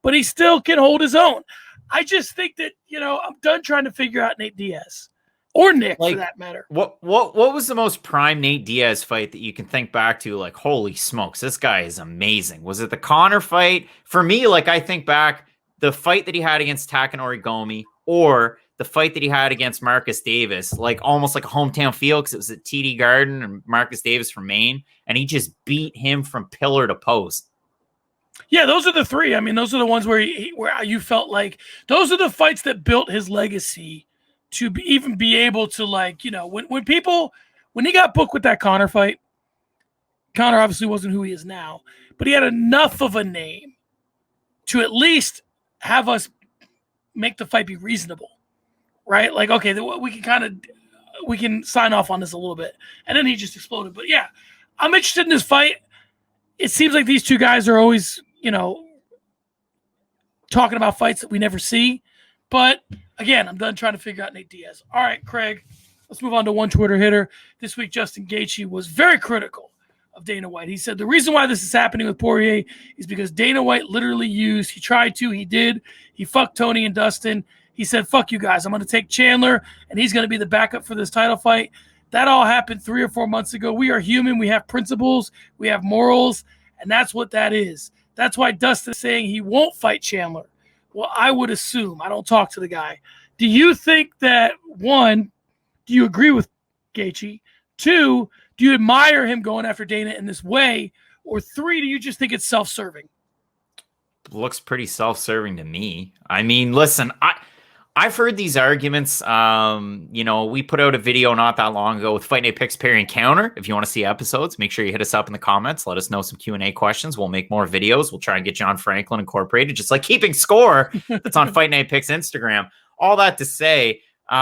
but he still can hold his own. I just think that, I'm done trying to figure out Nate Diaz or Nick, for that matter. What was the most prime Nate Diaz fight that you can think back to? Like, holy smokes, this guy is amazing. Was it the Conor fight? For me, like, I think back the fight that he had against Takanori Gomi, or the fight that he had against Marcus Davis, like almost like a hometown feel, because it was at TD Garden and Marcus Davis from Maine, and he just beat him from pillar to post. Yeah, those are the three. I mean, those are the ones where you felt like those are the fights that built his legacy to even be able to, like, when he got booked with that Conor fight, Conor obviously wasn't who he is now, but he had enough of a name to at least have us make the fight be reasonable, right? Like, okay, we can sign off on this a little bit. And then he just exploded. But yeah, I'm interested in this fight. It seems like these two guys are always, talking about fights that we never see. But again, I'm done trying to figure out Nate Diaz. All right, Craig, let's move on to one Twitter hitter. This week, Justin Gaethje was very critical of Dana White. He said the reason why this is happening with Poirier is because Dana White literally he tried to, he did. He fucked Tony and Dustin. He said, fuck you guys. I'm going to take Chandler, and he's going to be the backup for this title fight. That all happened 3 or 4 months ago. We are human. We have principles. We have morals, and that's what that is. That's why Dustin is saying he won't fight Chandler. Well, I would assume. I don't talk to the guy. Do you think that, one, do you agree with Gaethje? 2, do you admire him going after Dana in this way? Or 3, do you just think it's self-serving? Looks pretty self-serving to me. I mean, listen, I've heard these arguments. We put out a video not that long ago with Fight Night Picks Parry and Counter. If you want to see episodes, make sure you hit us up in the comments. Let us know some Q&A questions. We'll make more videos. We'll try and get John Franklin incorporated, just like Keeping Score that's on Fight Night Picks Instagram. All that to say, we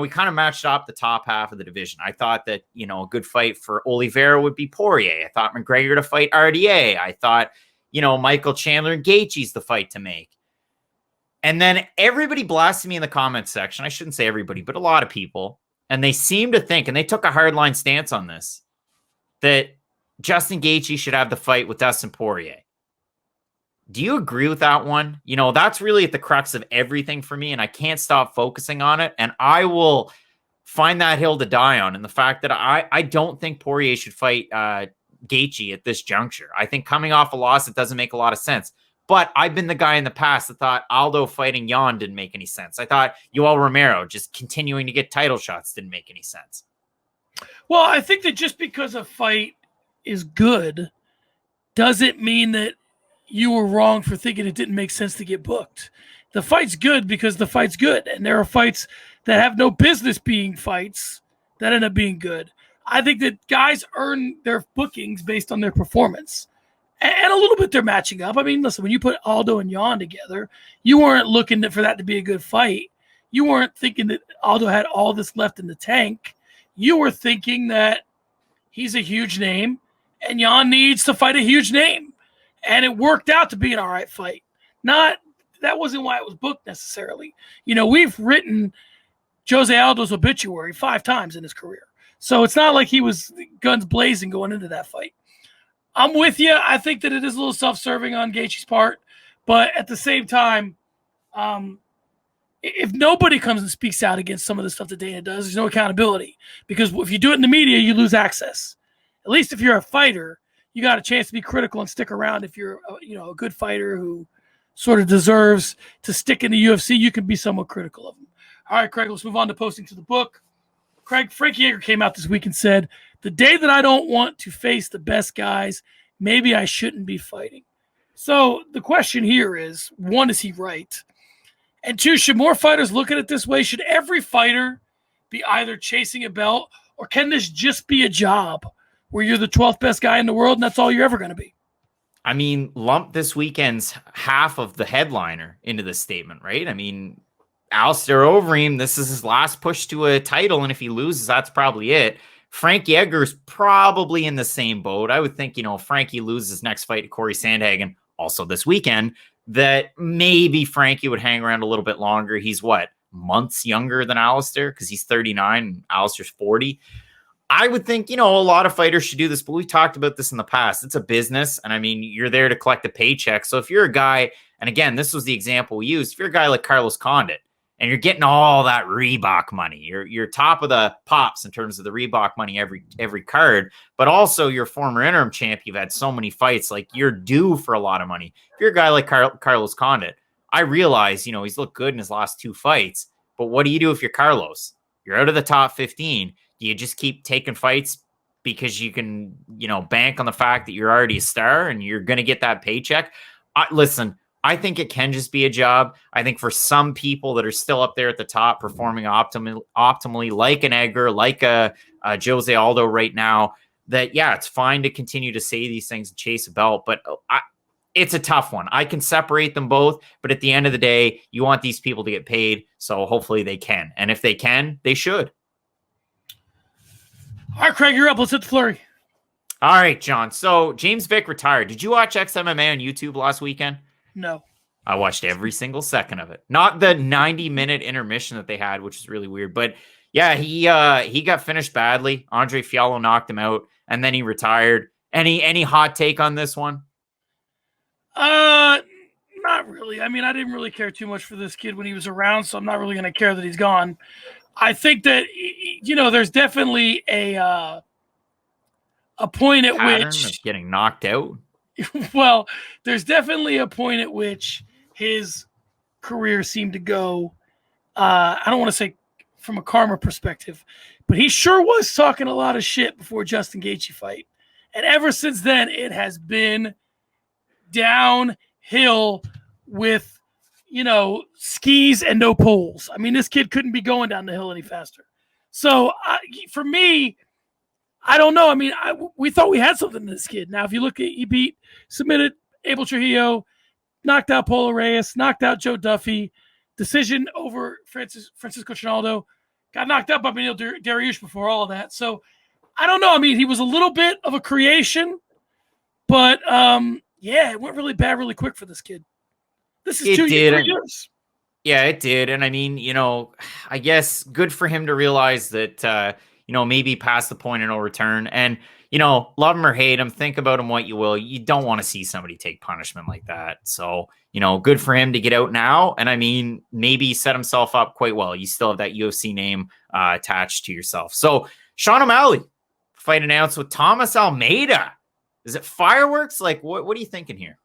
kind of matched up the top half of the division. I thought that, a good fight for Oliveira would be Poirier. I thought McGregor to fight RDA. I thought, Michael Chandler and Gaethje's the fight to make. And then everybody blasted me in the comments section. I shouldn't say everybody, but a lot of people. And they seem to think, and they took a hardline stance on this, that Justin Gaethje should have the fight with Dustin Poirier. Do you agree with that one? That's really at the crux of everything for me, and I can't stop focusing on it. And I will find that hill to die on. And the fact that I don't think Poirier should fight Gaethje at this juncture. I think coming off a loss, it doesn't make a lot of sense. But I've been the guy in the past that thought Aldo fighting Jan didn't make any sense. I thought Yoel Romero just continuing to get title shots didn't make any sense. Well, I think that just because a fight is good doesn't mean that you were wrong for thinking it didn't make sense to get booked. The fight's good because the fight's good. And there are fights that have no business being fights that end up being good. I think that guys earn their bookings based on their performance. And a little bit they're matching up. I mean, listen, when you put Aldo and Jan together, you weren't looking for that to be a good fight. You weren't thinking that Aldo had all this left in the tank. You were thinking that he's a huge name and Jan needs to fight a huge name. And it worked out to be an all right fight. That wasn't why it was booked necessarily. We've written Jose Aldo's obituary 5 times in his career. So it's not like he was guns blazing going into that fight. I'm with you. I think that it is a little self-serving on Gaethje's part. But at the same time, if nobody comes and speaks out against some of the stuff that Dana does, there's no accountability. Because if you do it in the media, you lose access. At least if you're a fighter, you got a chance to be critical and stick around. If you're a good fighter who sort of deserves to stick in the UFC, you can be somewhat critical of him. All right, Craig, let's move on to posting to the book. Craig, Frankie Yeager came out this week and said, the day that I don't want to face the best guys, maybe I shouldn't be fighting. So the question here is, one, is he right? And two, should more fighters look at it this way? Should every fighter be either chasing a belt, or can this just be a job where you're the 12th best guy in the world and that's all you're ever going to be? I mean, lump this weekend's half of the headliner into this statement, right? I mean, Alistair Overeem, this is his last push to a title, and if he loses, that's probably it. Frankie Edgar's probably in the same boat. I would think, if Frankie loses his next fight to Corey Sandhagen, also this weekend, that maybe Frankie would hang around a little bit longer. He's months younger than Alistair, because he's 39 and Alistair's 40. I would think, a lot of fighters should do this, but we've talked about this in the past. It's a business, and I mean, you're there to collect a paycheck. So if you're a guy, and again, this was the example we used, if you're a guy like Carlos Condit, and you're getting all that Reebok money, you're top of the pops in terms of the Reebok money every card, but also you're former interim champ, you've had so many fights, like you're due for a lot of money. If you're a guy like Carlos Condit, I realize, he's looked good in his last 2 fights, but what do you do if you're Carlos? You're out of the top 15. Do you just keep taking fights because you can, bank on the fact that you're already a star and you're going to get that paycheck? Listen, I think it can just be a job. I think for some people that are still up there at the top performing optimally, like an Edgar, like a Jose Aldo right now, that, yeah, it's fine to continue to say these things and chase a belt, but it's a tough one. I can separate them both, but at the end of the day, you want these people to get paid, so hopefully they can. And if they can, they should. All right, Craig, you're up. Let's hit the flurry. All right, John. So James Vick retired. Did you watch XMMA on YouTube last weekend? No. I watched every single second of it. Not the 90-minute intermission that they had, which is really weird. But yeah, he got finished badly. Andre Fiallo knocked him out, and then he retired. Any hot take on this one? Not really. I mean, I didn't really care too much for this kid when he was around, so I'm not really going to care that he's gone. I think that, there's definitely a point at which getting knocked out. Well, there's definitely a point at which his career seemed to go. I don't want to say from a karma perspective, but he sure was talking a lot of shit before Justin Gaethje fight, and ever since then, it has been downhill with skis and no poles. I mean, this kid couldn't be going down the hill any faster. So for me, I don't know. I mean, we thought we had something in this kid. Now, if you look at, he submitted Abel Trujillo, knocked out Polo Reyes, knocked out Joe Duffy, decision over Francisco Trinaldo, got knocked out by Benil Dariush before all of that. So I don't know. I mean, he was a little bit of a creation, but yeah, it went really bad really quick for this kid. This is 2 years. Yeah, it did. And I mean, I guess good for him to realize that, maybe past the point of no return. And, love him or hate him, think about him what you will. You don't want to see somebody take punishment like that. So, good for him to get out now. And I mean, maybe set himself up quite well. You still have that UFC name attached to yourself. So, Sean O'Malley, fight announced with Thomas Almeida. Is it fireworks? Like, what are you thinking here?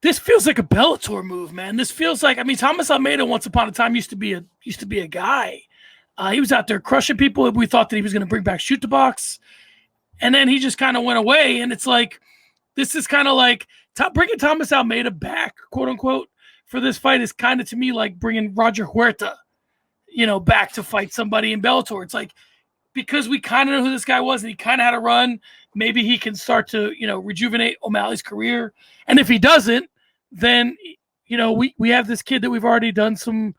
This feels like a Bellator move, man. This feels like, Thomas Almeida once upon a time used to be a guy. He was out there crushing people. We thought that he was going to bring back Shoot the Box, and then he just kind of went away. And it's like, this is kind of like bringing Thomas Almeida back, quote unquote, for this fight is kind of to me like bringing Roger Huerta, back to fight somebody in Bellator. It's like, because we kind of know who this guy was and he kind of had a run, maybe he can start to, rejuvenate O'Malley's career. And if he doesn't, then, we have this kid that we've already done some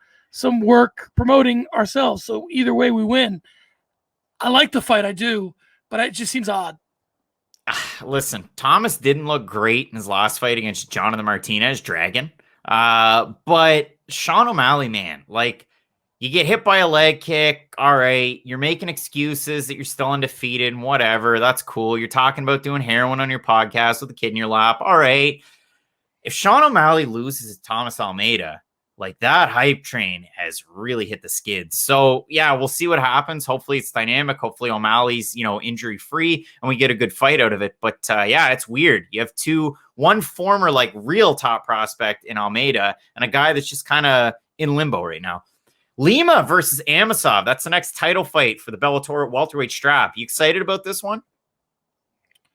work promoting ourselves. So either way we win. I like the fight. I do, but it just seems odd. Listen, Thomas didn't look great in his last fight against Jonathan Martinez, Dragon. But Sean O'Malley, man, like, you get hit by a leg kick. All right. You're making excuses that you're still undefeated and whatever. That's cool. You're talking about doing heroin on your podcast with a kid in your lap. All right. If Sean O'Malley loses to Thomas Almeida, like, that hype train has really hit the skids. So yeah, we'll see what happens. Hopefully it's dynamic. Hopefully O'Malley's, injury free and we get a good fight out of it. But yeah, it's weird. You have one former, like, real top prospect in Almeida and a guy that's just kind of in limbo right now. Lima versus Amosov. That's the next title fight for the Bellator welterweight strap. You excited about this one?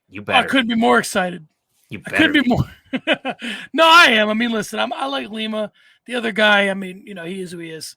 You better. I couldn't be more excited. You I better could be more. No, I am. I mean, listen, I like Lima. The other guy, I mean, he is who he is.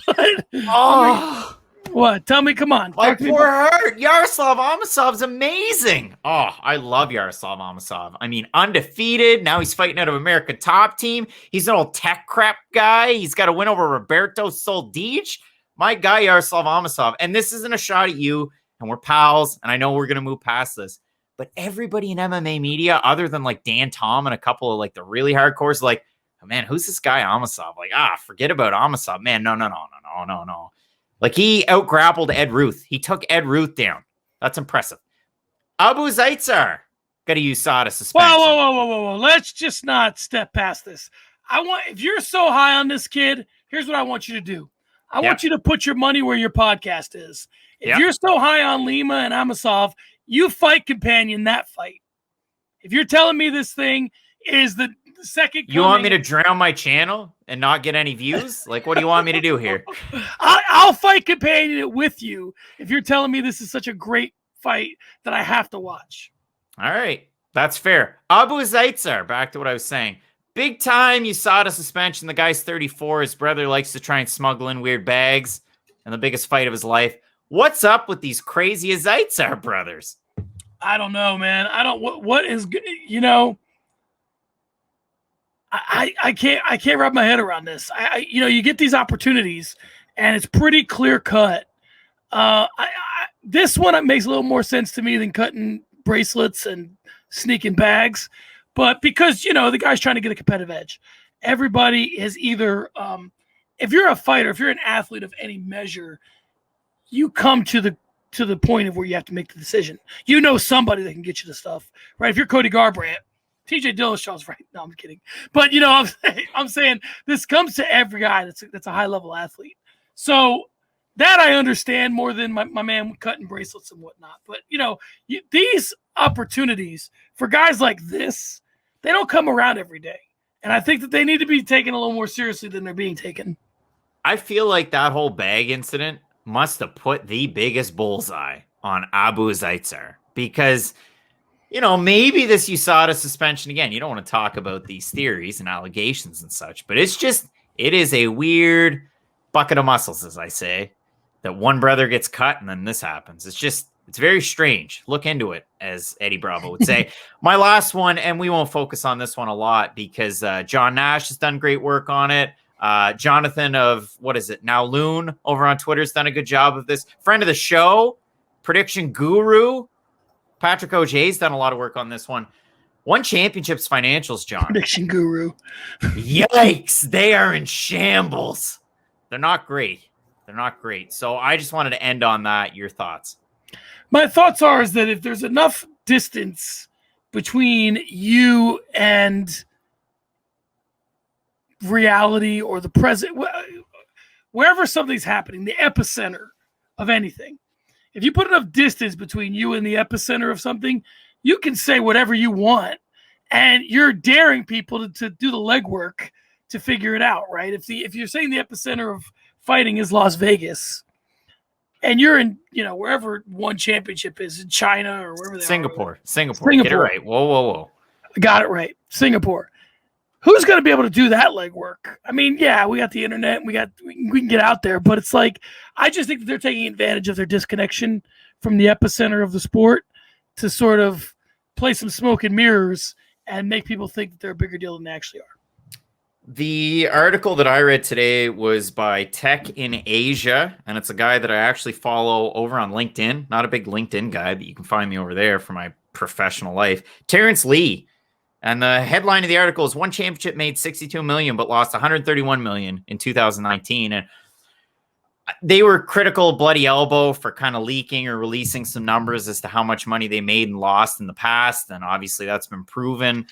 But Oh, what? Tell me, come on. my Talk to me poor about- heart. Yaroslav Amosov's amazing. Oh, I love Yaroslav Amosov. I mean, undefeated. Now he's fighting out of America Top Team. He's an old tech crap guy. He's got a win over Roberto Soldic. My guy, Yaroslav Amosov. And this isn't a shot at you, and we're pals, and I know we're going to move past this. But everybody in MMA media, other than like Dan Tom and a couple of like the really hardcores, like, oh, man, who's this guy Amosov? Like, forget about Amosov. Man, no. Like, he out-grappled Ed Ruth. He took Ed Ruth down. That's impressive. Abu Zaitsar got to use USADA suspension. Whoa. Let's just not step past this. If you're so high on this kid, here's what I want you to do. I want you to put your money where your podcast is. If you're so high on Lima and Amosov, you fight companion that fight. If you're telling me this thing is the second coming, you want me to drown my channel and not get any views? Like, what do you want me to do here? I'll fight companion it with you if you're telling me this is such a great fight that I have to watch. All right. That's fair. Abu Zaitsar, back to what I was saying. Big time USADA suspension. The guy's 34. His brother likes to try and smuggle in weird bags. And the biggest fight of his life. What's up with these crazy Zaitsar brothers? I don't know, man. What is, I can't wrap my head around this. You get these opportunities and it's pretty clear cut. This one, it makes a little more sense to me than cutting bracelets and sneaking bags, but because, the guy's trying to get a competitive edge. Everybody is either, if you're a fighter, if you're an athlete of any measure, you come to the point of where you have to make the decision. Somebody that can get you the stuff, right? If you're Cody Garbrandt, TJ Dillashaw's right. No, I'm kidding. But I'm saying this comes to every guy that's a high level athlete. So that I understand more than my man cutting bracelets and whatnot. But these opportunities for guys like this, they don't come around every day. And I think that they need to be taken a little more seriously than they're being taken. I feel like that whole bag incident must have put the biggest bullseye on Abu Zaitsar because, maybe this USADA suspension, again, you don't want to talk about these theories and allegations and such, but it is a weird bucket of muscles, as I say, that one brother gets cut and then this happens. It's very strange. Look into it, as Eddie Bravo would say. My last one, and we won't focus on this one a lot because John Nash has done great work on it. Jonathan of, Now Loon over on Twitter has done a good job of this. Friend of the show, prediction guru, Patrick O'Jay's done a lot of work on this one. One Championships financials, John. Prediction guru. Yikes. They are in shambles. They're not great. So I just wanted to end on that. Your thoughts? My thoughts is that if there's enough distance between you and reality or the present, wherever something's happening, the epicenter of anything, if you put enough distance between you and the epicenter of something, you can say whatever you want, and you're daring people to do the legwork to figure it out, right? If you're saying the epicenter of fighting is Las Vegas, and you're in, wherever one championship is in China or wherever they Singapore. are. Singapore. Get it right. Whoa. Got it right. Singapore. Who's going to be able to do that legwork? I mean, yeah, we got the internet, we can get out there, but it's like, I just think that they're taking advantage of their disconnection from the epicenter of the sport to sort of play some smoke and mirrors and make people think that they're a bigger deal than they actually are. The article that I read today was by Tech in Asia, and it's a guy that I actually follow over on LinkedIn. Not a big LinkedIn guy, but you can find me over there for my professional life. Terrence Lee. And the headline of the article is one championship made $62 million, but lost $131 million in 2019. And they were critical of Bloody Elbow for kind of leaking or releasing some numbers as to how much money they made and lost in the past. And obviously that's been proven,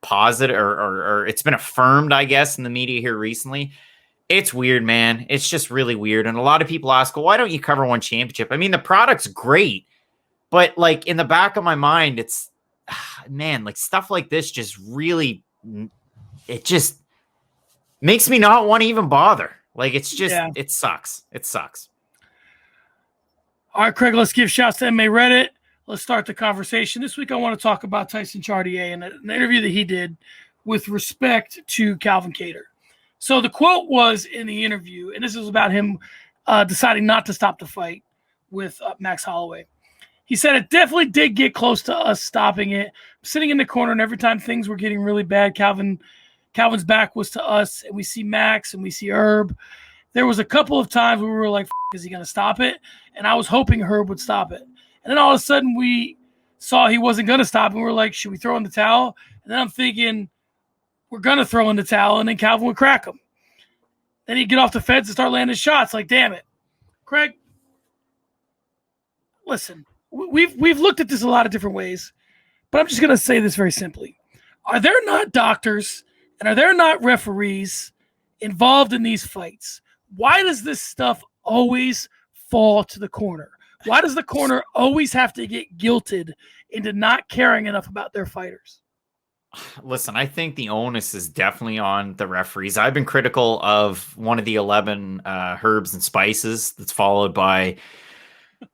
positive or it's been affirmed, I guess, in the media here recently. It's weird, man. It's just really weird. And a lot of people ask, well, why don't you cover one championship? I mean, the product's great, but like in the back of my mind, it's, man, like stuff like this just really, it just makes me not want to even bother. Like, it's just, It sucks. It sucks. All right, Craig, let's give shouts to MMA Reddit. let's start the conversation. This week I want to talk about Tyson Chartier and an interview that he did with respect to Calvin Kattar. So the quote was in the interview, and this was about him deciding not to stop the fight with Max Holloway. He said, it definitely did get close to us stopping it. I'm sitting in the corner, and every time things were getting really bad, Calvin's back was to us, and we see Max and we see Herb. There was a couple of times where we were like, is he going to stop it? And I was hoping Herb would stop it. And then all of a sudden we saw he wasn't going to stop, and we were like, should we throw in the towel? And then I'm thinking, we're going to throw in the towel, and then Calvin would crack him. Then he'd get off the fence and start landing shots. Like, damn it. Craig, listen, we've looked at this a lot of different ways, but I'm just going to say this very simply. Are there not doctors and are there not referees involved in these fights? Why does this stuff always fall to the corner? Why does the corner always have to get guilted into not caring enough about their fighters? Listen, I think the onus is definitely on the referees. I've been critical of one of the 11 herbs and spices that's followed by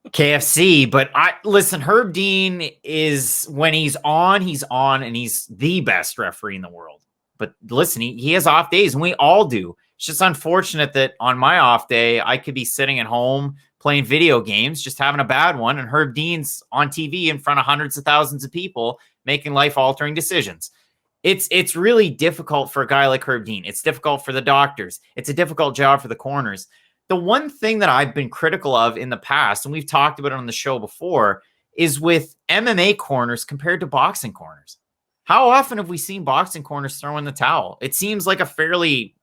KFC, but listen, Herb Dean is, when he's on, and he's the best referee in the world. But listen, he has off days, and we all do. It's just unfortunate that on my off day, I could be sitting at home playing video games, just having a bad one, and Herb Dean's on TV in front of hundreds of thousands of people making life-altering decisions. It's really difficult for a guy like Herb Dean. It's difficult for the doctors. It's a difficult job for the corners. The one thing that I've been critical of in the past, and we've talked about it on the show before, is with MMA corners compared to boxing corners. How often have we seen boxing corners throw in the towel? It seems like a fairly,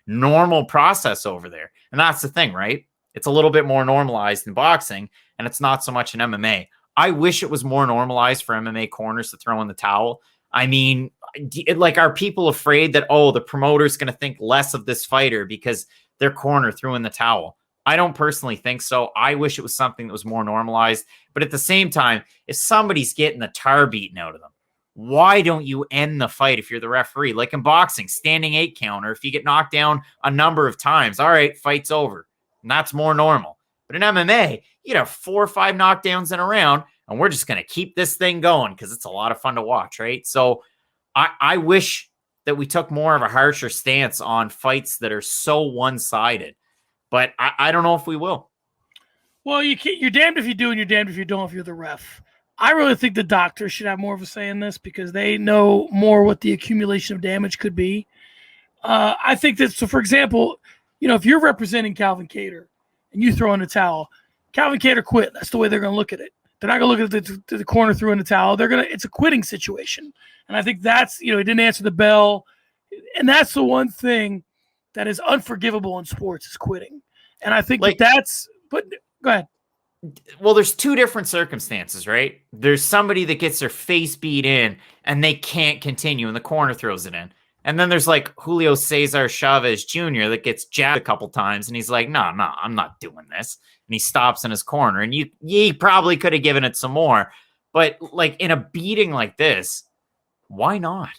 normal process over there. And that's the thing, right? It's a little bit more normalized in boxing, and it's not so much in MMA. I wish it was more normalized for MMA corners to throw in the towel. I mean, are people afraid that, the promoter's going to think less of this fighter because their corner threw in the towel? I don't personally think so. I wish it was something that was more normalized. But at the same time, if somebody's getting the tar beaten out of them, why don't you end the fight if you're the referee? Like in boxing, standing 8 counter, if you get knocked down a number of times, all right, fight's over. And that's more normal. But in MMA, you'd have 4 or 5 knockdowns in a round, and we're just going to keep this thing going because it's a lot of fun to watch, right? So I wish that we took more of a harsher stance on fights that are so one-sided. But I don't know if we will. Well, you're damned if you do and you're damned if you don't if you're the ref. I really think the doctors should have more of a say in this because they know more what the accumulation of damage could be. I think that, so for example, if you're representing Calvin Kattar and you throw in the towel, Calvin Kattar quit. That's the way they're going to look at it. They're not going to look at the corner threw in the towel. It's a quitting situation. And I think that's, he didn't answer the bell. And that's the one thing that is unforgivable in sports is quitting. And I think but go ahead. Well, there's 2 different circumstances, right? There's somebody that gets their face beat in and they can't continue and the corner throws it in. And then there's like Julio Cesar Chavez Jr. that gets jabbed a couple times and he's like, no, I'm not doing this. And he stops in his corner and he probably could have given it some more. But like in a beating like this, why not?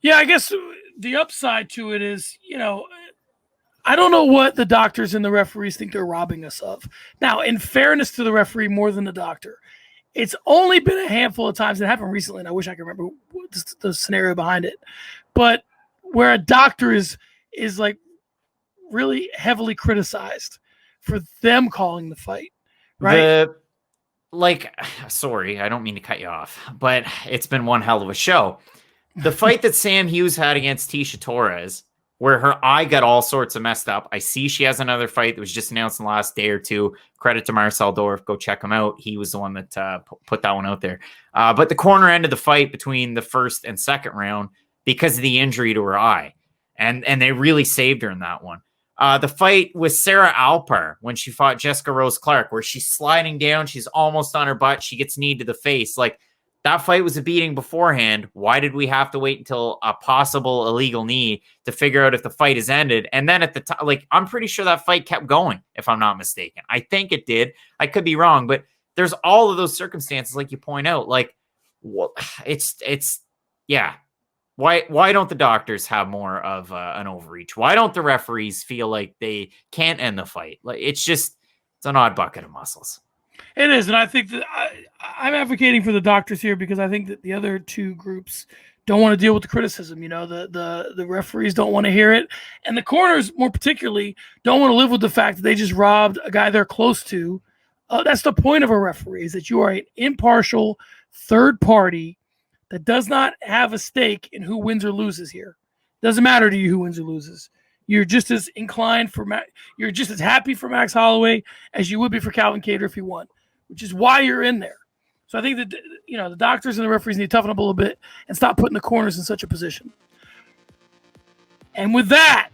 Yeah, I guess the upside to it is, I don't know what the doctors and the referees think they're robbing us of. Now, in fairness to the referee more than the doctor, it's only been a handful of times, it happened recently, and I wish I could remember the scenario behind it, but where a doctor is like really heavily criticized for them calling the fight, right? Sorry, I don't mean to cut you off, but it's been one hell of a show. The fight that Sam Hughes had against Tisha Torres, where her eye got all sorts of messed up. I see she has another fight that was just announced in the last day or two. Credit to Marcel Dorff. Go check him out. He was the one that put that one out there. But the corner ended the fight between the first and second round because of the injury to her eye. And they really saved her in that one. The fight with Sarah Alpar when she fought Jessica Rose Clark, where she's sliding down, she's almost on her butt, she gets kneed to the face. Like, that fight was a beating beforehand. Why did we have to wait until a possible illegal knee to figure out if the fight is ended? And then at the time, I'm pretty sure that fight kept going, if I'm not mistaken. I think it did. I could be wrong, but there's all of those circumstances, like you point out. Yeah. Why don't the doctors have more of an overreach? Why don't the referees feel like they can't end the fight? It's an odd bucket of muscles. It is, and I think that I'm advocating for the doctors here because I think that the other two groups don't want to deal with the criticism. You know, the referees don't want to hear it, and the corners, more particularly, don't want to live with the fact that they just robbed a guy they're close to. That's the point of a referee, is that you are an impartial third party that does not have a stake in who wins or loses here. Doesn't matter to you who wins or loses. You're just as inclined for you're just as happy for Max Holloway as you would be for Calvin Kattar if he won, which is why you're in there. So I think that, you know, the doctors and the referees need to toughen up a little bit and stop putting the corners in such a position. And with that,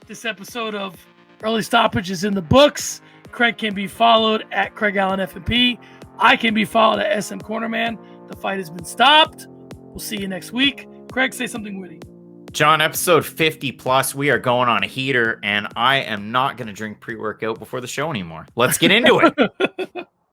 this episode of Early Stoppage is in the books. Craig can be followed at Craig Allen FMP. I can be followed at SM Cornerman. The fight has been stopped. We'll see you next week. Craig, say something witty. John, episode 50 plus, we are going on a heater, and I am not going to drink pre-workout before the show anymore. Let's get into it.